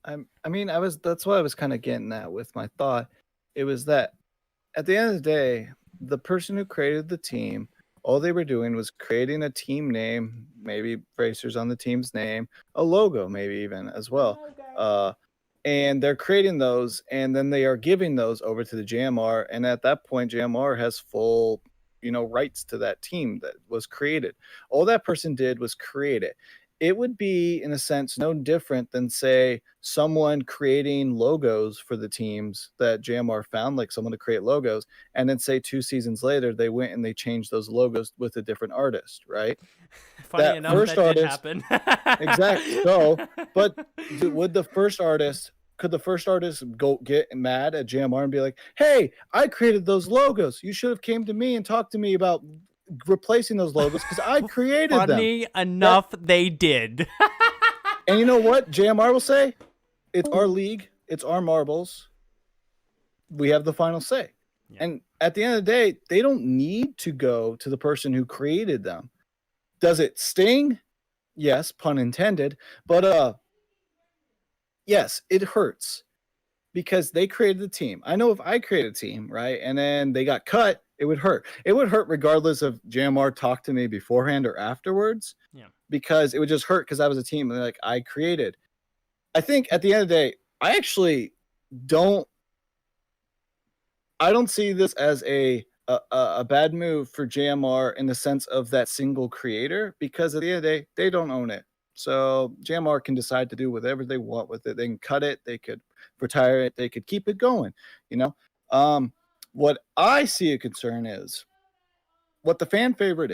That's what I was kind of getting at with my thought. It was that at the end of the day, the person who created the team, all they were doing was creating a team name, maybe bracers on the team's name, a logo, maybe even as well. And they're creating those, and then they are giving those over to the JMR. And at that point, JMR has full, rights to that team that was created. All that person did was create it. It would be, in a sense, no different than, say, someone creating logos for the teams that JMR found, like someone to create logos, and then say 2 seasons later, they went and they changed those logos with a different artist, right? Funny enough, that did happen. Exactly. So, but could the first artist go get mad at JMR and be like, hey, I created those logos. You should have came to me and talked to me about replacing those logos because I created them. Funny enough, they did. And you know what JMR will say? It's our league. It's our marbles. We have the final say. Yeah. And at the end of the day, they don't need to go to the person who created them. Does it sting? Yes, pun intended. But yes, it hurts because they created the team. I know if I created a team, right, and then they got cut, it would hurt. It would hurt regardless of JMR talked to me beforehand or afterwards. Yeah. Because it would just hurt because I was a team and like I created. I think at the end of the day, I actually don't see this as a bad move for JMR in the sense of that single creator, because at the end of the day, they don't own it. So JMR can decide to do whatever they want with it. They can cut it, they could retire it, they could keep it going, What I see a concern is, what the fan favorite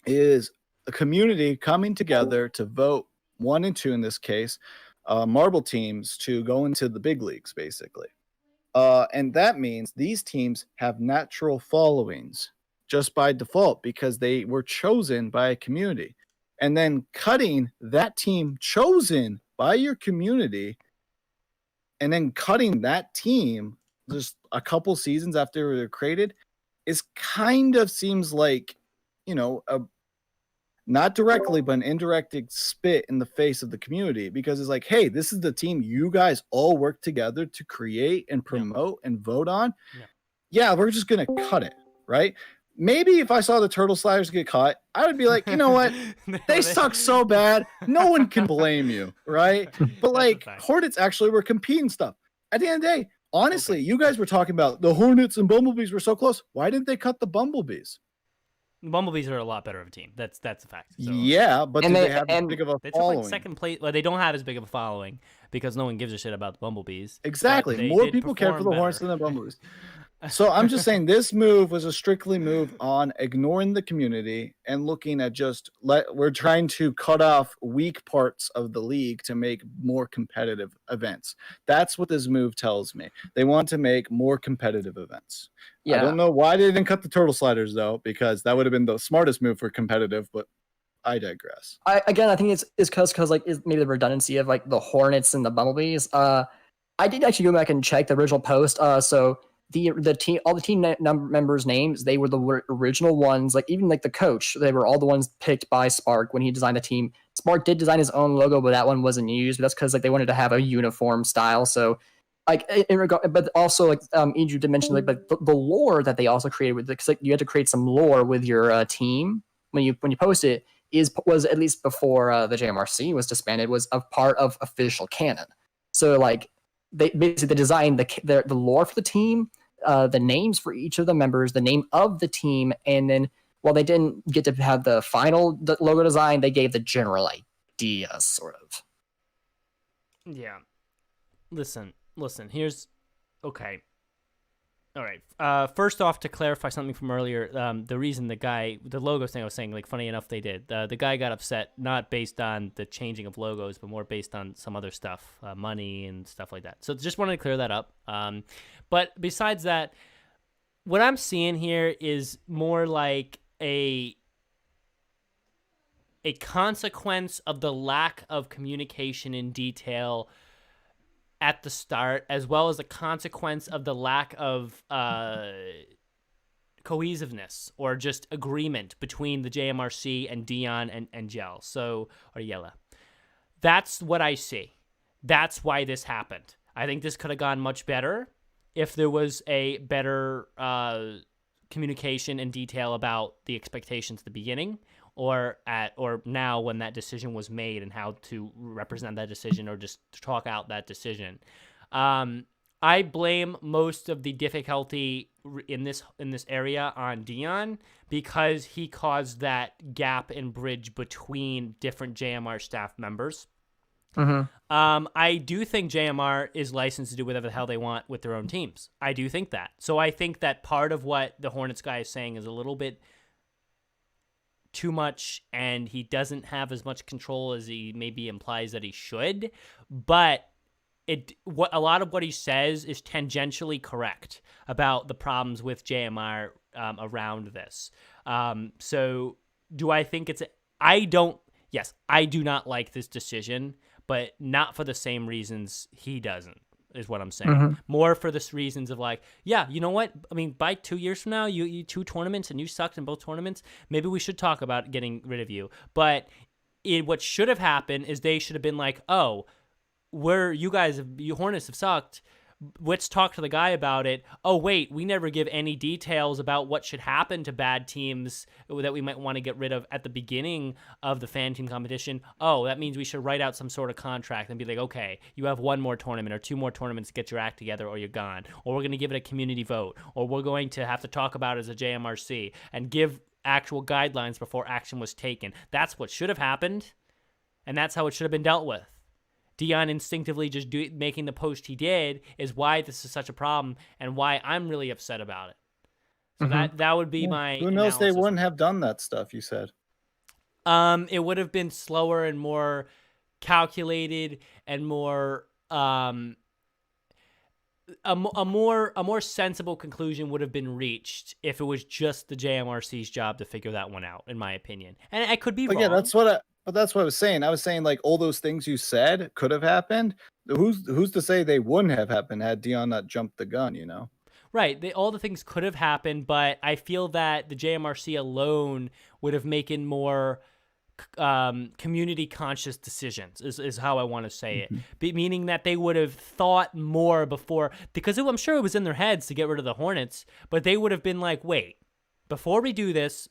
is a community coming together to vote 1 and 2 in this case, marble teams to go into the big leagues, basically. And that means these teams have natural followings just by default because they were chosen by a community. And then cutting that team chosen by your community and then cutting that team just a couple seasons after they're created is kind of seems like, not directly, but an indirect spit in the face of the community, because it's like, hey, this is the team you guys all work together to create and promote and vote on. Yeah, we're just going to cut it, right? Maybe if I saw the Turtle Sliders get caught, I would be like, you know what? They suck so bad. No one can blame you, right? But like Hornets actually were competing stuff. At the end of the day, honestly, you guys were talking about the Hornets and Bumblebees were so close. Why didn't they cut the Bumblebees? The Bumblebees are a lot better of a team. That's a fact. So. Yeah, but do they have as big of a following? Like second place. Well, they don't have as big of a following because no one gives a shit about the Bumblebees. Exactly. More people care for the Hornets than the Bumblebees. So I'm just saying this move was a strictly move on ignoring the community and looking at we're trying to cut off weak parts of the league to make more competitive events. That's what this move tells me. They want to make more competitive events. Yeah. I don't know why they didn't cut the Turtle Sliders though, because that would have been the smartest move for competitive, but I digress. I think it's because maybe the redundancy of like the Hornets and the Bumblebees. I did actually go back and check the original post. So the team, all the members' names, they were the original ones. Like even like the coach, they were all the ones picked by Spark when he designed the team. Spark did design his own logo, but that one wasn't used. But that's because like they wanted to have a uniform style. So like in regard, but also like Andrew did mention like but the lore that they also created with because like you had to create some lore with your team when you post it was at least before the JMRC was disbanded was a part of official canon. So like they basically designed the lore for the team, the names for each of the members, the name of the team, and then while they didn't get to have the final logo design, they gave the general idea, sort of. Yeah. Listen. Here's okay. All right. First off, to clarify something from earlier, the reason the logo thing I was saying, like, funny enough, they did. The guy got upset not based on the changing of logos, but more based on some other stuff, money and stuff like that. So just wanted to clear that up. But besides that, what I'm seeing here is more like a consequence of the lack of communication in detail at the start, as well as a consequence of the lack of cohesiveness or just agreement between the JMRC and Dion and Gel. Or Yella. That's what I see. That's why this happened. I think this could have gone much better if there was a better communication and detail about the expectations at the beginning, or now when that decision was made and how to represent that decision or just talk out that decision. I blame most of the difficulty in this area on Dion because he caused that gap and bridge between different JMR staff members. Mm-hmm. I do think JMR is licensed to do whatever the hell they want with their own teams. I do think that. So I think that part of what the Hornets guy is saying is a little bit too much, and he doesn't have as much control as he maybe implies that he should. But a lot of what he says is tangentially correct about the problems with JMR around this. So do I think I do not like this decision, but not for the same reasons he doesn't, is what I'm saying. Mm-hmm. More for the reasons of like, yeah, you know what? I mean, by 2 years from now, you 2 tournaments and you sucked in both tournaments, maybe we should talk about getting rid of you. But what should have happened is they should have been like, oh, you Hornets have sucked. Let's talk to the guy about it. Oh, wait, we never give any details about what should happen to bad teams that we might want to get rid of at the beginning of the fan team competition. Oh, that means we should write out some sort of contract and be like, okay, you have 1 more tournament or 2 more tournaments to get your act together or you're gone. Or we're going to give it a community vote. Or we're going to have to talk about it as a JMRC and give actual guidelines before action was taken. That's what should have happened. And that's how it should have been dealt with. Dion instinctively just making the post he did is why this is such a problem and why I'm really upset about it. So that would be my Who knows? They analysis. wouldn't have done that stuff you said. It would have been slower and more calculated and more a more sensible conclusion would have been reached if it was just the JMRC's job to figure that one out, in my opinion. And I could be wrong. Yeah, that's what I was saying. I was saying like all those things you said could have happened. Who's to say they wouldn't have happened had Dion not jumped the gun, you know? Right. All the things could have happened, but I feel that the JMRC alone would have making more community conscious decisions is how I want to say it. Meaning that they would have thought more before, because I'm sure it was in their heads to get rid of the Hornets, but they would have been like, wait, before we do this,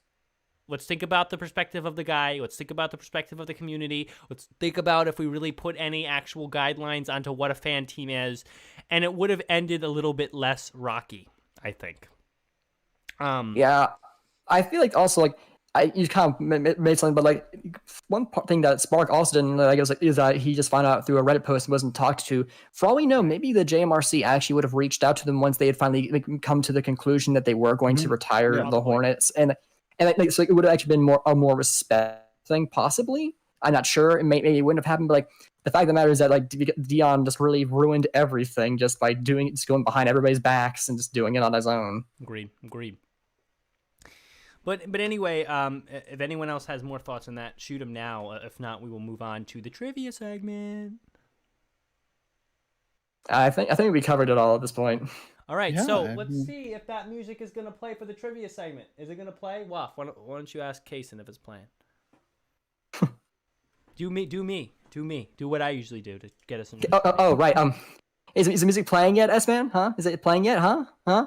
let's think about the perspective of the guy. Let's think about the perspective of the community. Let's think about if we really put any actual guidelines onto what a fan team is. And it would have ended a little bit less rocky, I think. Yeah, I feel like also like you kind of made something, but like one thing that Spark also didn't, I guess, is that he just found out through a Reddit post and wasn't talked to. For all we know, maybe the JMRC actually would have reached out to them once they had finally come to the conclusion that they were going to retire the Hornets, and so it would have actually been a more respect thing, possibly. I'm not sure. Maybe it wouldn't have happened, but like the fact of the matter is that like Dion just really ruined everything just by going behind everybody's backs and just doing it on his own. Agreed. But anyway, if anyone else has more thoughts on that, shoot them now. If not, we will move on to the trivia segment. I think we covered it all at this point. All right, Yeah, so I let's mean- see if that music is going to play for the trivia segment. Is it going to play? Waff, why don't you ask Kason if it's playing? Do what I usually do to get us in. Oh, right. Is the music playing yet, S-Man? Huh? Is it playing yet? Huh? Huh?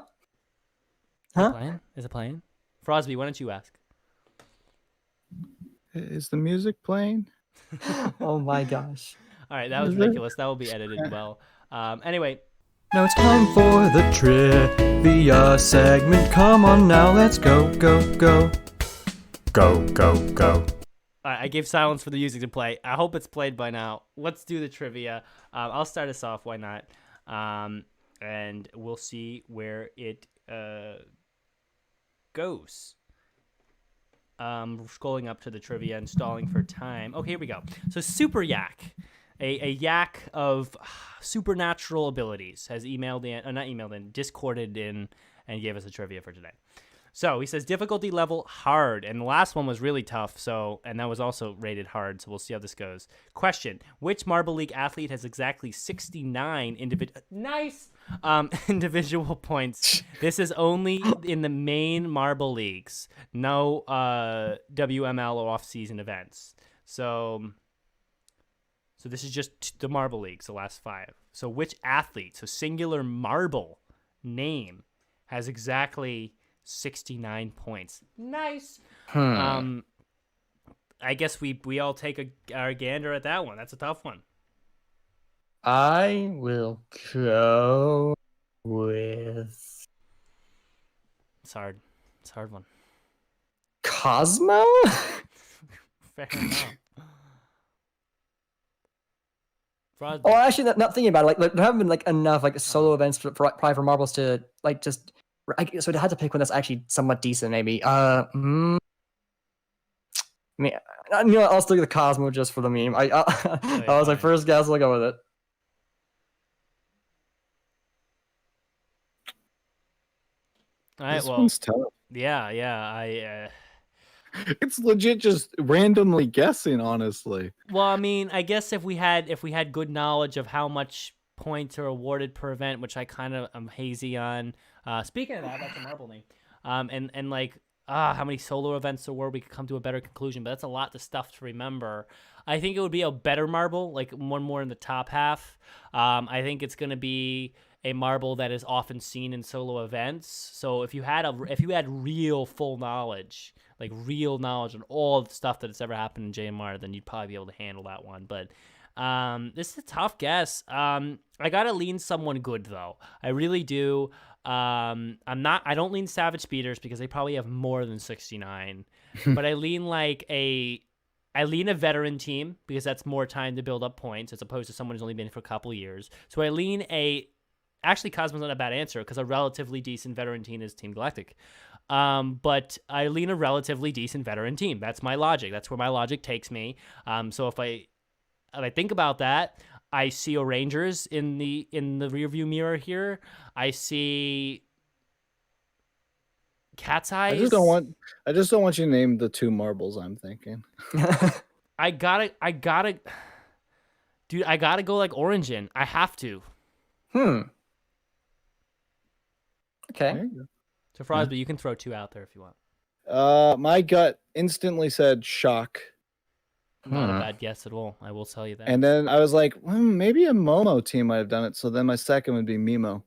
Is it playing? Frosby, why don't you ask? Is the music playing? Oh my gosh. All right, that was ridiculous. That will be edited well. Anyway, Now it's time for the trivia segment. Come on now, let's go. Go. I gave silence for the music to play. I hope it's played by now. Let's do the trivia. I'll start us off. Why not? And we'll see where it goes. Scrolling up to the trivia and stalling for time. Okay, here we go. So Super Yak, a yak of supernatural abilities, has discorded in and gave us a trivia for today. So he says difficulty level hard, and the last one was really tough. And that was also rated hard. So we'll see how this goes. Question: which Marble League athlete has exactly 69 individual points? This is only in the main Marble Leagues, no WML or off-season events. So this is just the Marble Leagues, the last 5. So which athlete, so singular marble name, has exactly 69 points? Nice. I guess we all take our gander at that one. That's a tough one. I will go with It's hard. It's a hard one. Cosmo. Fair enough. Frosby. Oh, actually, not thinking about it. Like there haven't been enough solo events probably for marbles to just. So I had to pick one that's actually somewhat decent, maybe. I mean, I'll stick with the Cosmo just for the meme. I was like, first guess, I'll go with it. All right, This well, one's tough. yeah. It's legit just randomly guessing, honestly. Well, I mean, I guess if we had good knowledge of how much points are awarded per event, which I kind of am hazy on. Speaking of that, that's a marble name. And how many solo events there were, we could come to a better conclusion. But that's a lot of stuff to remember. I think it would be a better marble, like one more in the top half. I think it's going to be a marble that is often seen in solo events. So if you had real full knowledge, like real knowledge on all the stuff that has ever happened in JMR, then you'd probably be able to handle that one. But this is a tough guess. I gotta lean someone good though. I really do. I don't lean Savage Speeders because they probably have more than 69. But I lean a veteran team because that's more time to build up points as opposed to someone who's only been for a couple years. So I lean actually Cosmo's not a bad answer because a relatively decent veteran team is Team Galactic. But I lean a relatively decent veteran team. That's my logic. That's where my logic takes me. So if I think about that, I see Rangers in the rearview mirror here. I see Cat's Eyes. I just don't want you to name the 2 marbles I'm thinking. I gotta go like Origin. I have to. Okay. There you go. So Frosby, you can throw 2 out there if you want. My gut instantly said Shock. Not a bad guess at all. I will tell you that. And then I was like, maybe a Momo team might have done it. So then my second would be Mimo.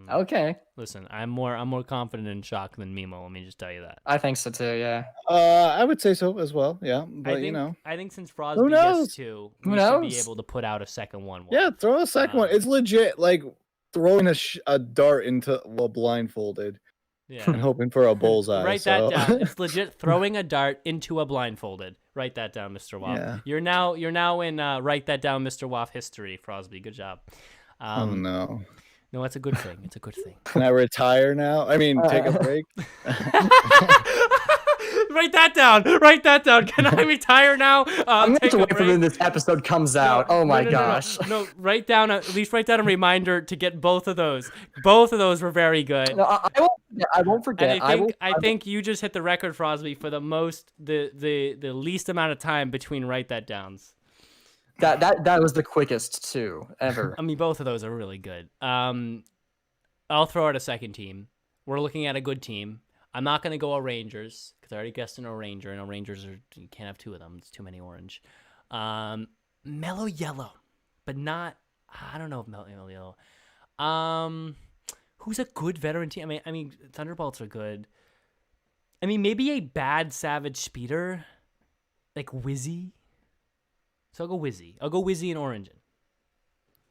Okay. Listen, I'm more confident in Shock than Mimo. Let me just tell you that. I think so too. Yeah. I would say so as well. Yeah, but I think since Frosby guessed 2, we should be able to put out a second one. Yeah, throw a second one. It's legit like throwing a dart into blindfolded. Yeah. And hoping for a bullseye. Write that down. It's legit throwing a dart into a blindfolded. Write that down, Mr. Waff. Yeah. You're now in write that down, Mr. Waff history, Frosby. Good job. Oh no. No, it's a good thing. It's a good thing. Can I retire now? I mean, take a break. Write that down. Write that down. Can I retire now? I'm going to wait for when this episode comes out. Oh my gosh. No, write down at least write down a reminder to get both of those. Both of those were very good. No, I won't forget. And I think you just hit the record, Frosby, for the least amount of time between write that downs. That was the quickest too ever. I mean, both of those are really good. I'll throw out a second team. We're looking at a good team. I'm not going to go Rangers because I already guessed an Ranger, and Rangers you can't have two of them. It's too many orange. Mellow yellow, but not. I don't know if mellow yellow. Who's a good veteran team? I mean, Thunderbolts are good. I mean, maybe a bad Savage Speeder, like Wizzy. So I'll go Wizzy. I'll go Wizzy and Orangin.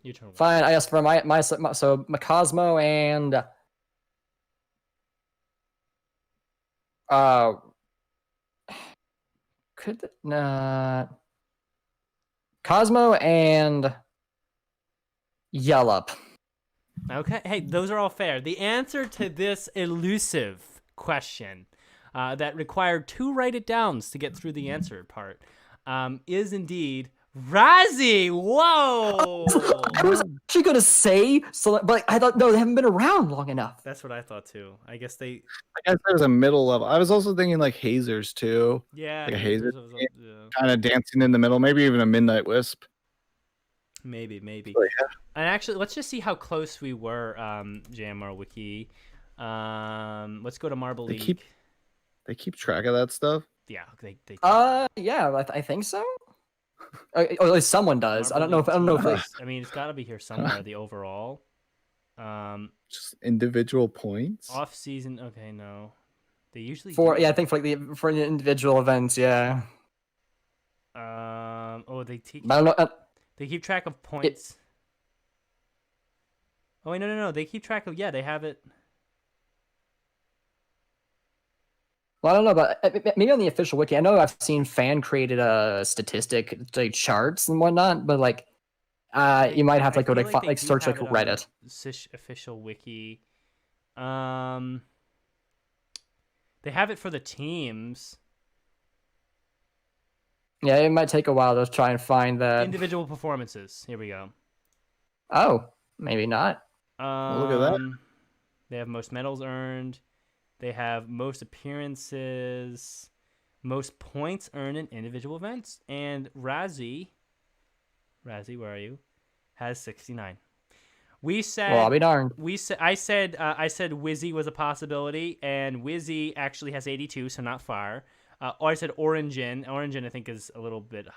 Your turn. Fine. I guess for my so Cosmo and could not Cosmo and Yellup. Okay. Hey, those are all fair. The answer to this elusive question that required 2 write-it-downs to get through the answer part is indeed Razzie. Whoa! I was actually going to say, so, but I thought, no, they haven't been around long enough. That's what I thought too. I guess I guess there's a middle level. I was also thinking like hazers too. Yeah. Like a hazer Yeah. kind of dancing in the middle, maybe even a midnight wisp. Maybe. Oh, yeah. And actually, let's just see how close we were, JMR Wiki. Let's go to Marble League. They keep track of that stuff. Yeah, they Yeah, I think so. Or at least someone does. I don't know if I mean, it's got to be here somewhere. The overall, Just individual points. off season. Okay, no, they usually I think for the individual events, yeah. they keep But I don't know. they keep track of points. Oh wait, no. They keep track of. Yeah, they have it. Well, I don't know, but maybe on the official wiki, I know I've seen fan created a statistic, like charts and whatnot, but like, you might have to go I to feel they do search have like it on the Reddit. official wiki. They have it for the teams. Yeah, it might take a while to try and find that. Individual performances. Here we go. Oh, maybe not. Look at that. They have most medals earned. They have most appearances, most points earned in individual events, and Razzie, where are you? Has 69. We said. Well, I'll be darned. I said Wizzy was a possibility, and Wizzy actually has 82, so not far. Or I said Orangin. Orangin, I think, is a little bit.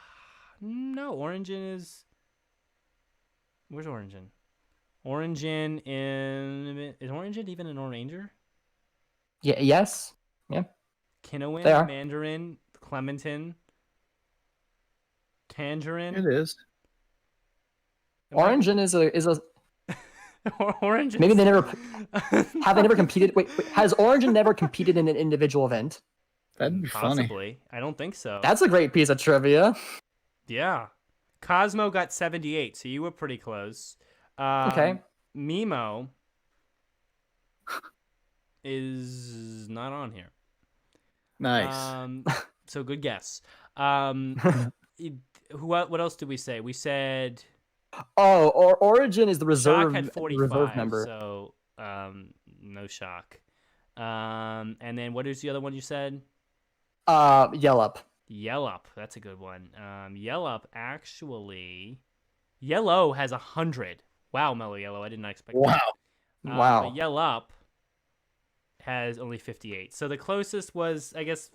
No, Orangin is. Where's Orangin? Orangin is Orangin even an Oranger? Yeah. Yes. Yeah. Kinowin, They are. Mandarin, Clementine, Tangerine. It is. Orangin is a Orange. maybe they never have they never competed. Wait, has Orangin never competed in an individual event? That'd be funny. Possibly. I don't think so. That's a great piece of trivia. Yeah. Cosmo got 78, so you were pretty close. Okay. Mimo is not on here. Nice. So good guess. What else did we say? We said Oh, Origin is the Shock reserve had 45, reserve member. so no Shock. And then what is the other one you said? Yellup. Yellup, that's a good one. Yellup actually, Yellow has 100. Wow, Mellow Yellow, I did not expect Wow. that. Wow. But Yellup has only 58. So the closest was, I guess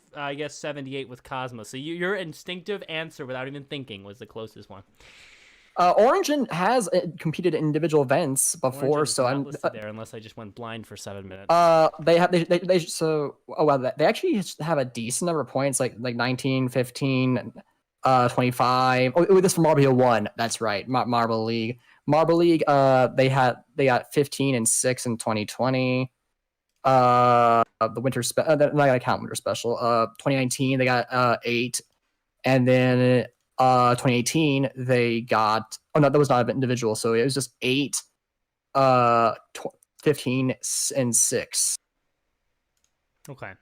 78 with Cosmo. So your instinctive answer without even thinking was the closest one. Origin has competed in individual events before, Origin is so not I'm. listed there unless I just went blind for 7 minutes. They actually have a decent number of points, like 19, 15, 25. Oh, this is from Marble 1. That's right, Marble League. Marble League. They got 15 and 6 in 2020. The winter they're not gonna count winter special. 2019 they got 8, and then 2018 they got. Oh no, that was not an individual, so it was just 8, 15 and 6. Okay.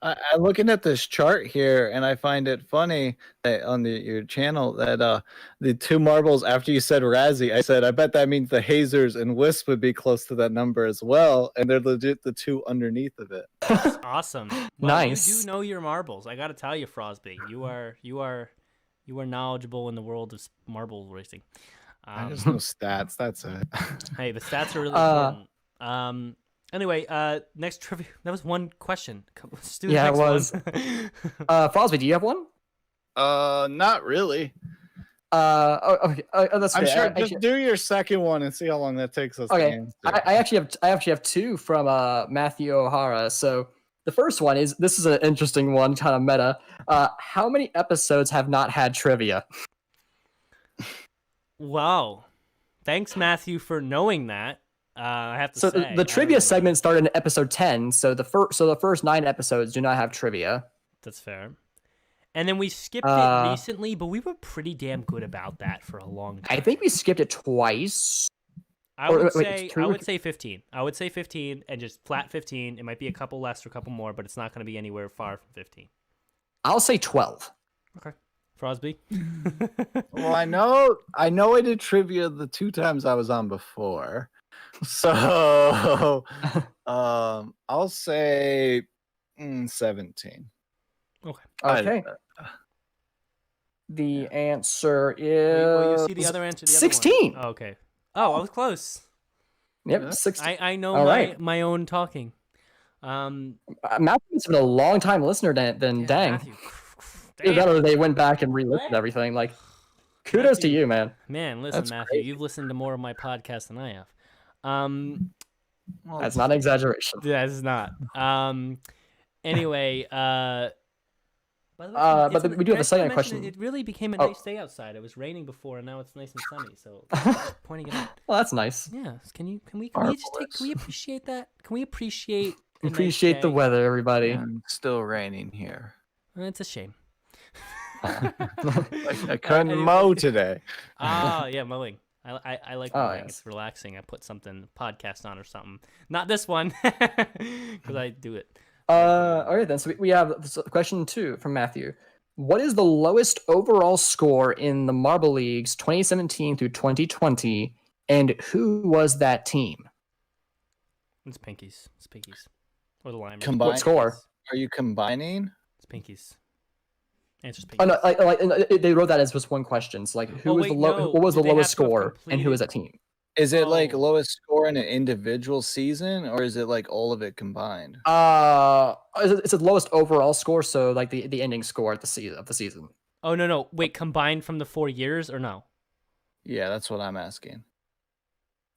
I'm looking at this chart here, and I find it funny that on your channel that the two marbles after you said Razzie, I said I bet that means the Hazers and Wisp would be close to that number as well, and they're legit the two underneath of it. That's awesome. Well, Nice. You do know your marbles. I got to tell you, Frosby, you are You are knowledgeable in the world of marble racing. I just know stats. That's it. Hey, the stats are really important. Anyway, next trivia. That was one question. Let's do the Yeah, it next was. one. Frosby, do you have one? Not really. Okay. That's I'm okay. sure. Just do your second one and see how long that takes us to Okay, answer. I actually have two from Matthew O'Hara. So the first one is, this is an interesting one, kind of meta. How many episodes have not had trivia? Wow. Thanks, Matthew, for knowing that. I have to So say. the trivia segment started in episode 10. So the first 9 episodes do not have trivia. That's fair. And then we skipped it recently, but we were pretty damn good about that for a long time. I think we skipped it twice. I would wait, say 15. I would say 15 and just flat 15. It might be a couple less or a couple more, but it's not going to be anywhere far from 15. I'll say 12. Okay. Frosby? Well, I know I did trivia the 2 times I was on before. So I'll say 17. Okay. The answer is Well, you see the other answer. The 16. Other one. Oh, okay. Oh, I was close. Yep, 16. I know All right. my own talking. Matthew's been a long time listener than Yeah, dang. Matthew. Either that or they went back and re-listened everything. Like, kudos to you, man. Man, listen, That's Matthew, great. you've listened to more of my podcast than I have. That's not an exaggeration. Yeah, it's not. Anyway, by the way, but we do have a second question. It really became a nice day outside. It was raining before, and now it's nice and sunny. So just pointing it out. Well, that's nice. Yeah, can we appreciate that? Can we appreciate a nice Appreciate the day? weather, everybody. It's still raining here. It's a shame. I couldn't mow today. Yeah, mowing. I like mowing. yes. It's relaxing. I put something podcast on or something. Not this one, because I do it. All right then. So we have question 2 from Matthew. What is the lowest overall score in the Marble Leagues 2017 through 2020, and who was that team? It's Pinkies. It's Pinkies. Or the Limers. Combined. What score? Are you combining? It's Pinkies. Answer's Pinkies. Oh no, they wrote that as just one question. So like, what was the lowest score, and who was that team? Is it like Oh. lowest score in an individual season, or is it like all of it combined? It's the lowest overall score, so like the ending score at the season. Oh, no. Wait, combined from the 4 years or no? Yeah, that's what I'm asking.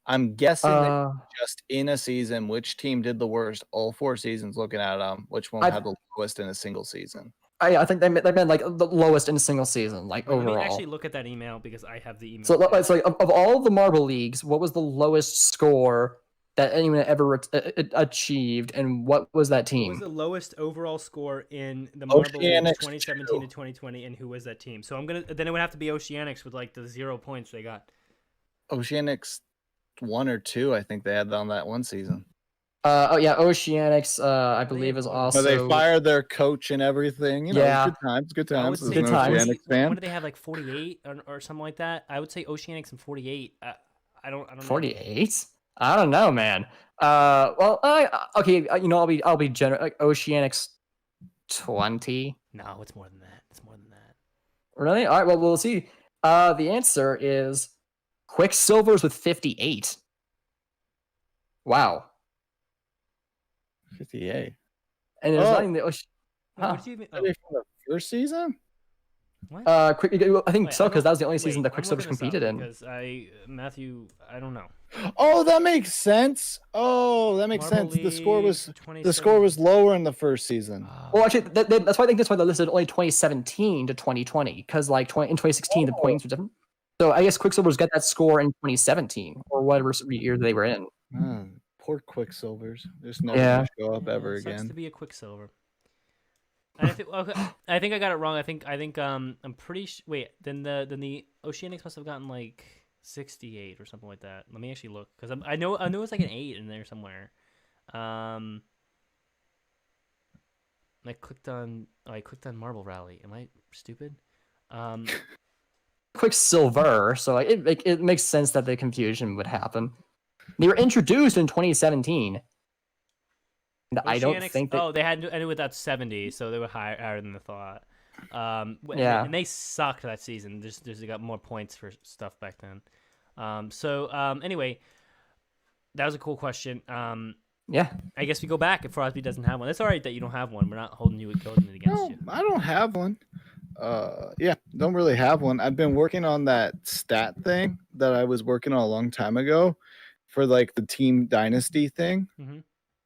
I'm guessing that just in a season, which team did the worst all 4 seasons looking at them, which one had the lowest in a single season? I think they meant like the lowest in a single season, like overall. Let me actually look at that email because I have the email. So it's like of all the Marble Leagues, what was the lowest score that anyone ever achieved, and what was that What team? was the lowest overall score in the Marble League Oceanics 2017 to 2020, and who was that team? So then it would have to be Oceanics with like the 0 points they got. Oceanics 1 or 2, I think they had on that one season. Oceanics, I believe is also. But they fired their coach and everything. You know, Yeah. good times, good I would times. say As Good an times. Oceanics fan. What did they have, like 48 or something like that? I would say Oceanics and 48. I don't know. 48? I don't know, man. Okay. I'll be generous. Like Oceanics 20. No, it's more than that. It's more than that. Really? All right. Well, we'll see. The answer is Quicksilver's with 58. Wow. 58. And it was Oh. not even the Wait, Huh. what did you mean? Are they from the first season? What? I think Wait, so, I because don't- that was the only wait, season that I'm Quicksilver's looking this up competed in. Because Matthew, I don't know. Oh, that makes sense. Oh, that makes Marble sense. The score was League the score was 2017. lower in the first season. Well, actually, that's why I think that's why they listed only 2017 to 2020, because like in 2016 the points were different. So I guess Quicksilver's got that score in 2017 or whatever year they were in. Poor Quicksilvers. Just never Yeah. gonna show up ever It sucks again. to be a Quicksilver. And I think I got it wrong. I think I'm pretty wait. Then the Oceanics must have gotten like 68 or something like that. Let me actually look because I know it's like an 8 in there somewhere. I clicked on Marble Rally. Am I stupid? Quicksilver, so it makes sense that the confusion would happen. They were introduced in 2017. And I don't Oceanics- think that. Oh, they had ended with that 70, so they were higher than the thought. Yeah. And they sucked that season. They got more points for stuff back then. Anyway, that was a cool question. Yeah. I guess we go back if Frosby doesn't have one. That's all right that you don't have one. We're not holding it against No, you. I don't have one. Yeah, don't really have one. I've been working on that stat thing that I was working on a long time ago for like the team dynasty thing. Mhm.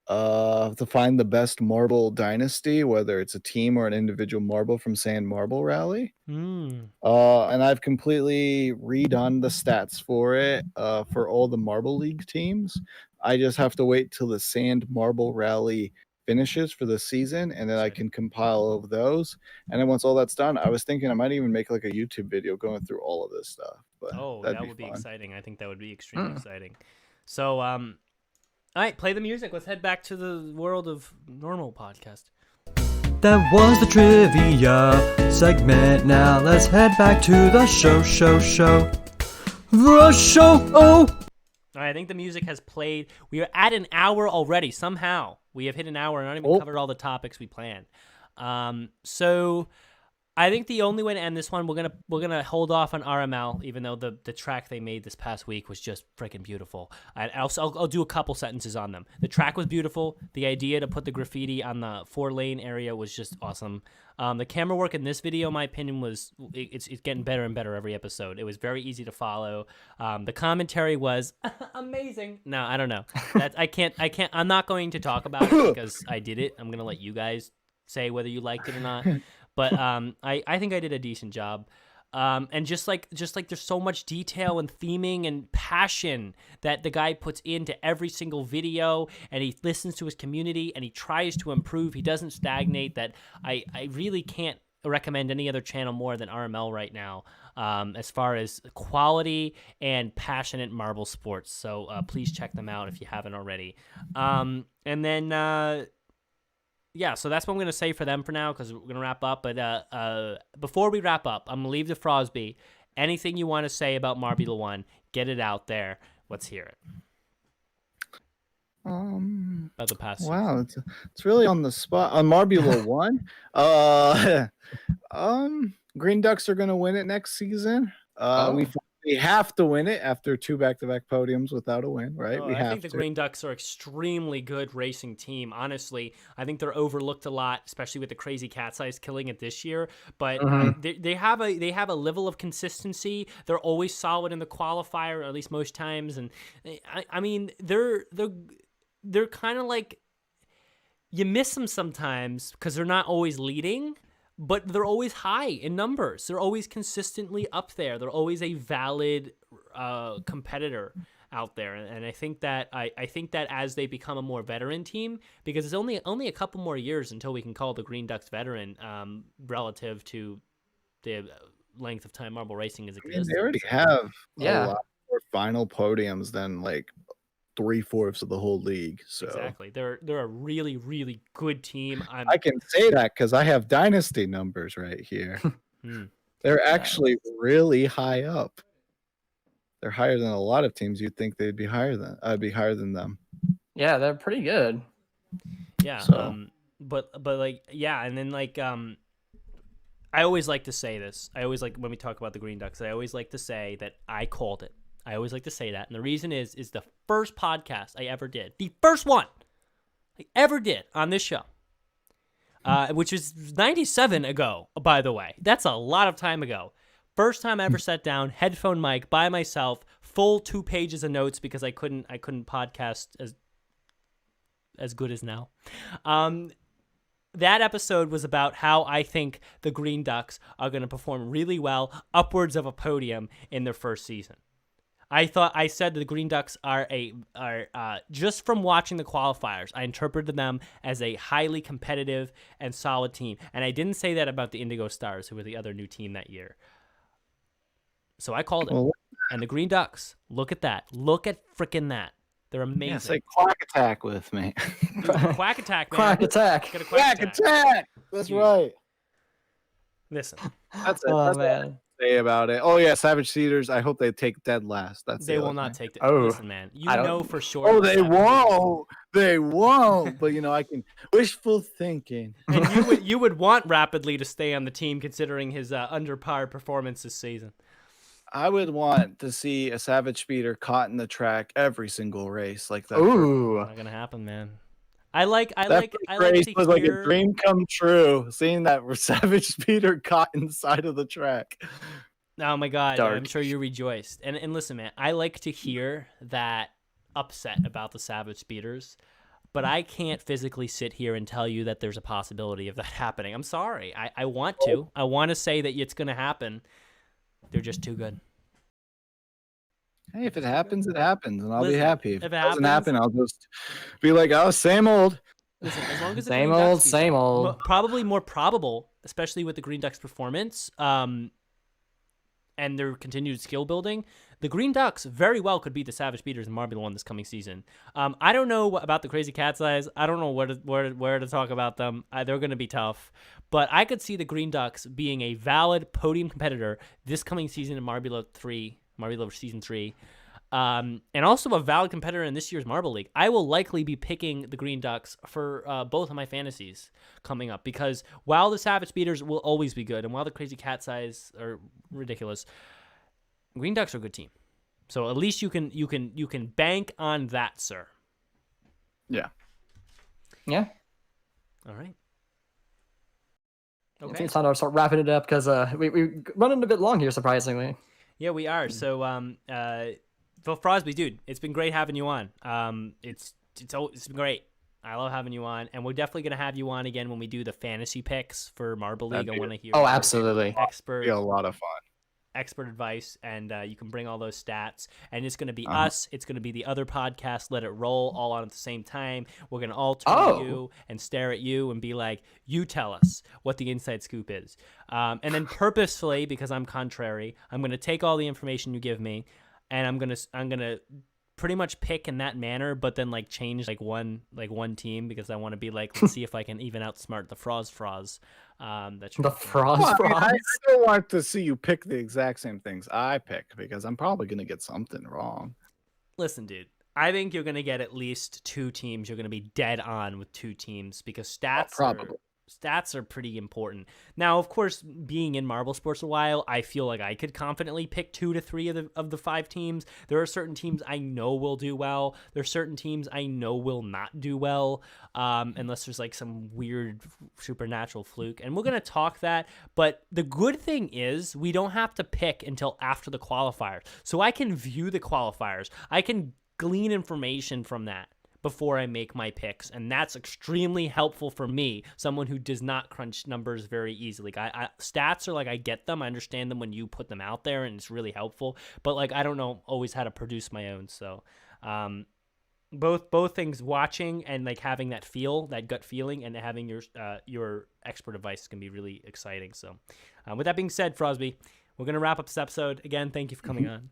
To find the best marble dynasty, whether it's a team or an individual marble from Sand Marble Rally. And I've completely redone the stats for it for all the Marble League teams. I just have to wait till the Sand Marble Rally finishes for the season, and then I can compile all of those. And then once all that's done, I was thinking I might even make like a YouTube video going through all of this stuff. But that would be exciting. I think that would be extremely exciting. So, all right, play the music. Let's head back to the world of normal podcast. That was the trivia segment. Now let's head back to the show. The show. Oh. All right, I think the music has played. We are at an hour already. Somehow we have hit an hour and not even covered all the topics we planned. So I think the only way to end this one, we're gonna hold off on RML, even though the track they made this past week was just freaking beautiful. I'll do a couple sentences on them. The track was beautiful. The idea to put the graffiti on the 4-lane area was just awesome. The camera work in this video, in my opinion, it's getting better and better every episode. It was very easy to follow. The commentary was amazing. No, I don't know. I'm not going to talk about it because I did it. I'm gonna let you guys say whether you liked it or not. But I think I did a decent job. And just like there's so much detail and theming and passion that the guy puts into every single video, and he listens to his community and he tries to improve. He doesn't stagnate. That I really can't recommend any other channel more than RML right now, as far as quality and passionate marble sports. So please check them out if you haven't already. And then yeah, so that's what I'm going to say for them for now, because we're going to wrap up. But before we wrap up, I'm going to leave to Frosby. Anything you want to say about Marbula 1, get it out there. Let's hear it. About the past wow, it's really on the spot. On Marbula 1, Green Ducks are going to win it next season. We have to win it after 2 back-to-back podiums without a win, right? I think the Green Ducks are extremely good racing team. Honestly, I think they're overlooked a lot, especially with the crazy Cat's Eyes killing it this year. But they have a level of consistency. They're always solid in the qualifier, or at least most times. And I mean, they're kind of like, you miss them sometimes because they're not always leading. But they're always high in numbers. They're always consistently up there. They're always a valid competitor out there. And I think that as they become a more veteran team, because it's only a couple more years until we can call the Green Ducks veteran, relative to the length of time marble racing has existed. They already have a lot more final podiums than like 3/4 of the whole league. So exactly, they're a really, really good team. I can say that because I have dynasty numbers right here. They're actually really high up. They're higher than a lot of teams. You'd think they'd be higher than. I'd be higher than them. Yeah, they're pretty good. Yeah. So. But like, yeah, and then like I always like to say this. I always like, when we talk about the Green Ducks, I always like to say that I called it. I always like to say that. And the reason is the first podcast I ever did, the first one I ever did on this show, which was 97 ago, by the way. That's a lot of time ago. First time I ever sat down, headphone mic by myself, full 2 pages of notes because I couldn't podcast as good as now. That episode was about how I think the Green Ducks are going to perform really well, upwards of a podium in their first season. I said the Green Ducks are just from watching the qualifiers, I interpreted them as a highly competitive and solid team. And I didn't say that about the Indigo Stars, who were the other new team that year. So I called it. And the Green Ducks, look at that. Look at frickin' that. They're amazing. Yeah, say Quack Attack with me. Quack Attack, man. Quack Attack. Quack Attack. That's right. Listen. That's it. Oh, That's man. say about it. Oh yeah, Savage Cedars. I hope they take dead last. That's They the will other not thing. take. Oh, Listen, man, you I don't- know for sure. Oh, the they Savage won't. They won't. But I can wishful thinking. And you would want Rapidly to stay on the team considering his under par performance this season. I would want to see a Savage Speeder caught in the track every single race like that. Ooh. Not gonna happen, man. I like That to race was like a hear. dream come true. Seeing that Savage Speeder caught inside of the track. Oh my god, Dark. I'm sure you rejoiced. And listen, man, I like to hear that upset about the Savage Speeders, but I can't physically sit here and tell you that there's a possibility of that happening. I'm sorry. I want to. I want to say that it's going to happen. They're just too good. Hey, if it happens, it happens, and I'll be Listen, happy. if If it it doesn't happens- happen, I'll just be like, oh, same old. Listen, as long as the Same Green old, Ducks beat same them, old. probably more probable, especially with the Green Ducks' performance and their continued skill building. The Green Ducks very well could beat the Savage Beaters in Marbula 1 this coming season. I don't know about the Crazy Cat's Eyes. I don't know where to talk about them. They're going to be tough. But I could see the Green Ducks being a valid podium competitor this coming season in Marbula Season 3. And also a valid competitor in this year's Marble League. I will likely be picking the Green Ducks for both of my fantasies coming up because while the Savage Beaters will always be good and while the Crazy Cat's Eyes are ridiculous, Green Ducks are a good team. So at least you can bank on that, sir. Yeah. Yeah. All right. I think Okay. it's time to start wrapping it up because we running a bit long here, surprisingly. Yeah, we are. So Bill Frosby, dude, it's been great having you on. It's been great. I love having you on, and we're definitely gonna have you on again when we do the fantasy picks for Marble League. I want to hear. Oh, your absolutely. Expert, Be a lot of fun. expert advice, and you can bring all those stats. And it's gonna be us. It's gonna be the other podcast. Let it roll all on at the same time. We're gonna all turn to you and stare at you and be like, "You tell us what the inside scoop is." And then purposefully, because I'm contrary, I'm gonna take all the information you give me, and I'm gonna pretty much pick in that manner, but then like change like one team because I want to be like, let's see if I can even outsmart the Froz. That's The Froz. Well, I don't want to see you pick the exact same things I pick because I'm probably going to get something wrong. Listen, dude. I think you're gonna get at least two teams. You're gonna be dead on with two teams because stats are pretty important. Now, of course, being in Marble Sports a while, I feel like I could confidently pick 2 to 3 of the 5 teams. There are certain teams I know will do well. There are certain teams I know will not do well, unless there's like some weird supernatural fluke. And we're gonna talk that. But the good thing is we don't have to pick until after the qualifiers, so I can view the qualifiers. I can glean information from that before I make my picks, and that's extremely helpful for me, someone who does not crunch numbers very easily. Stats are like, I get them, I understand them when you put them out there, and it's really helpful, but like I don't know always how to produce my own. So both things, watching and like having that gut feeling, and having your expert advice can be really exciting. So with that being said, Frosby, we're gonna wrap up this episode. Again, thank you for coming on.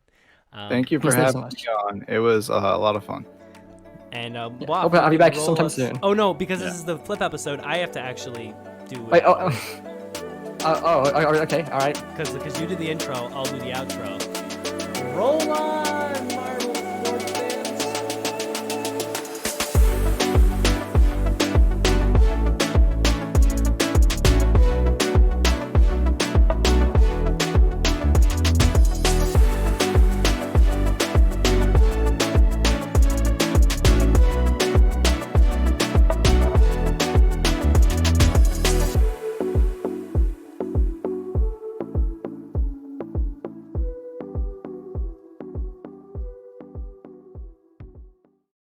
Thank you for thanks so having much. me on. It was a lot of fun. And Hope I'll be back sometime soon. Oh no, because this is the flip episode. I have to actually do. Wait, okay, all right. Because you do the intro, I'll do the outro. Roll on.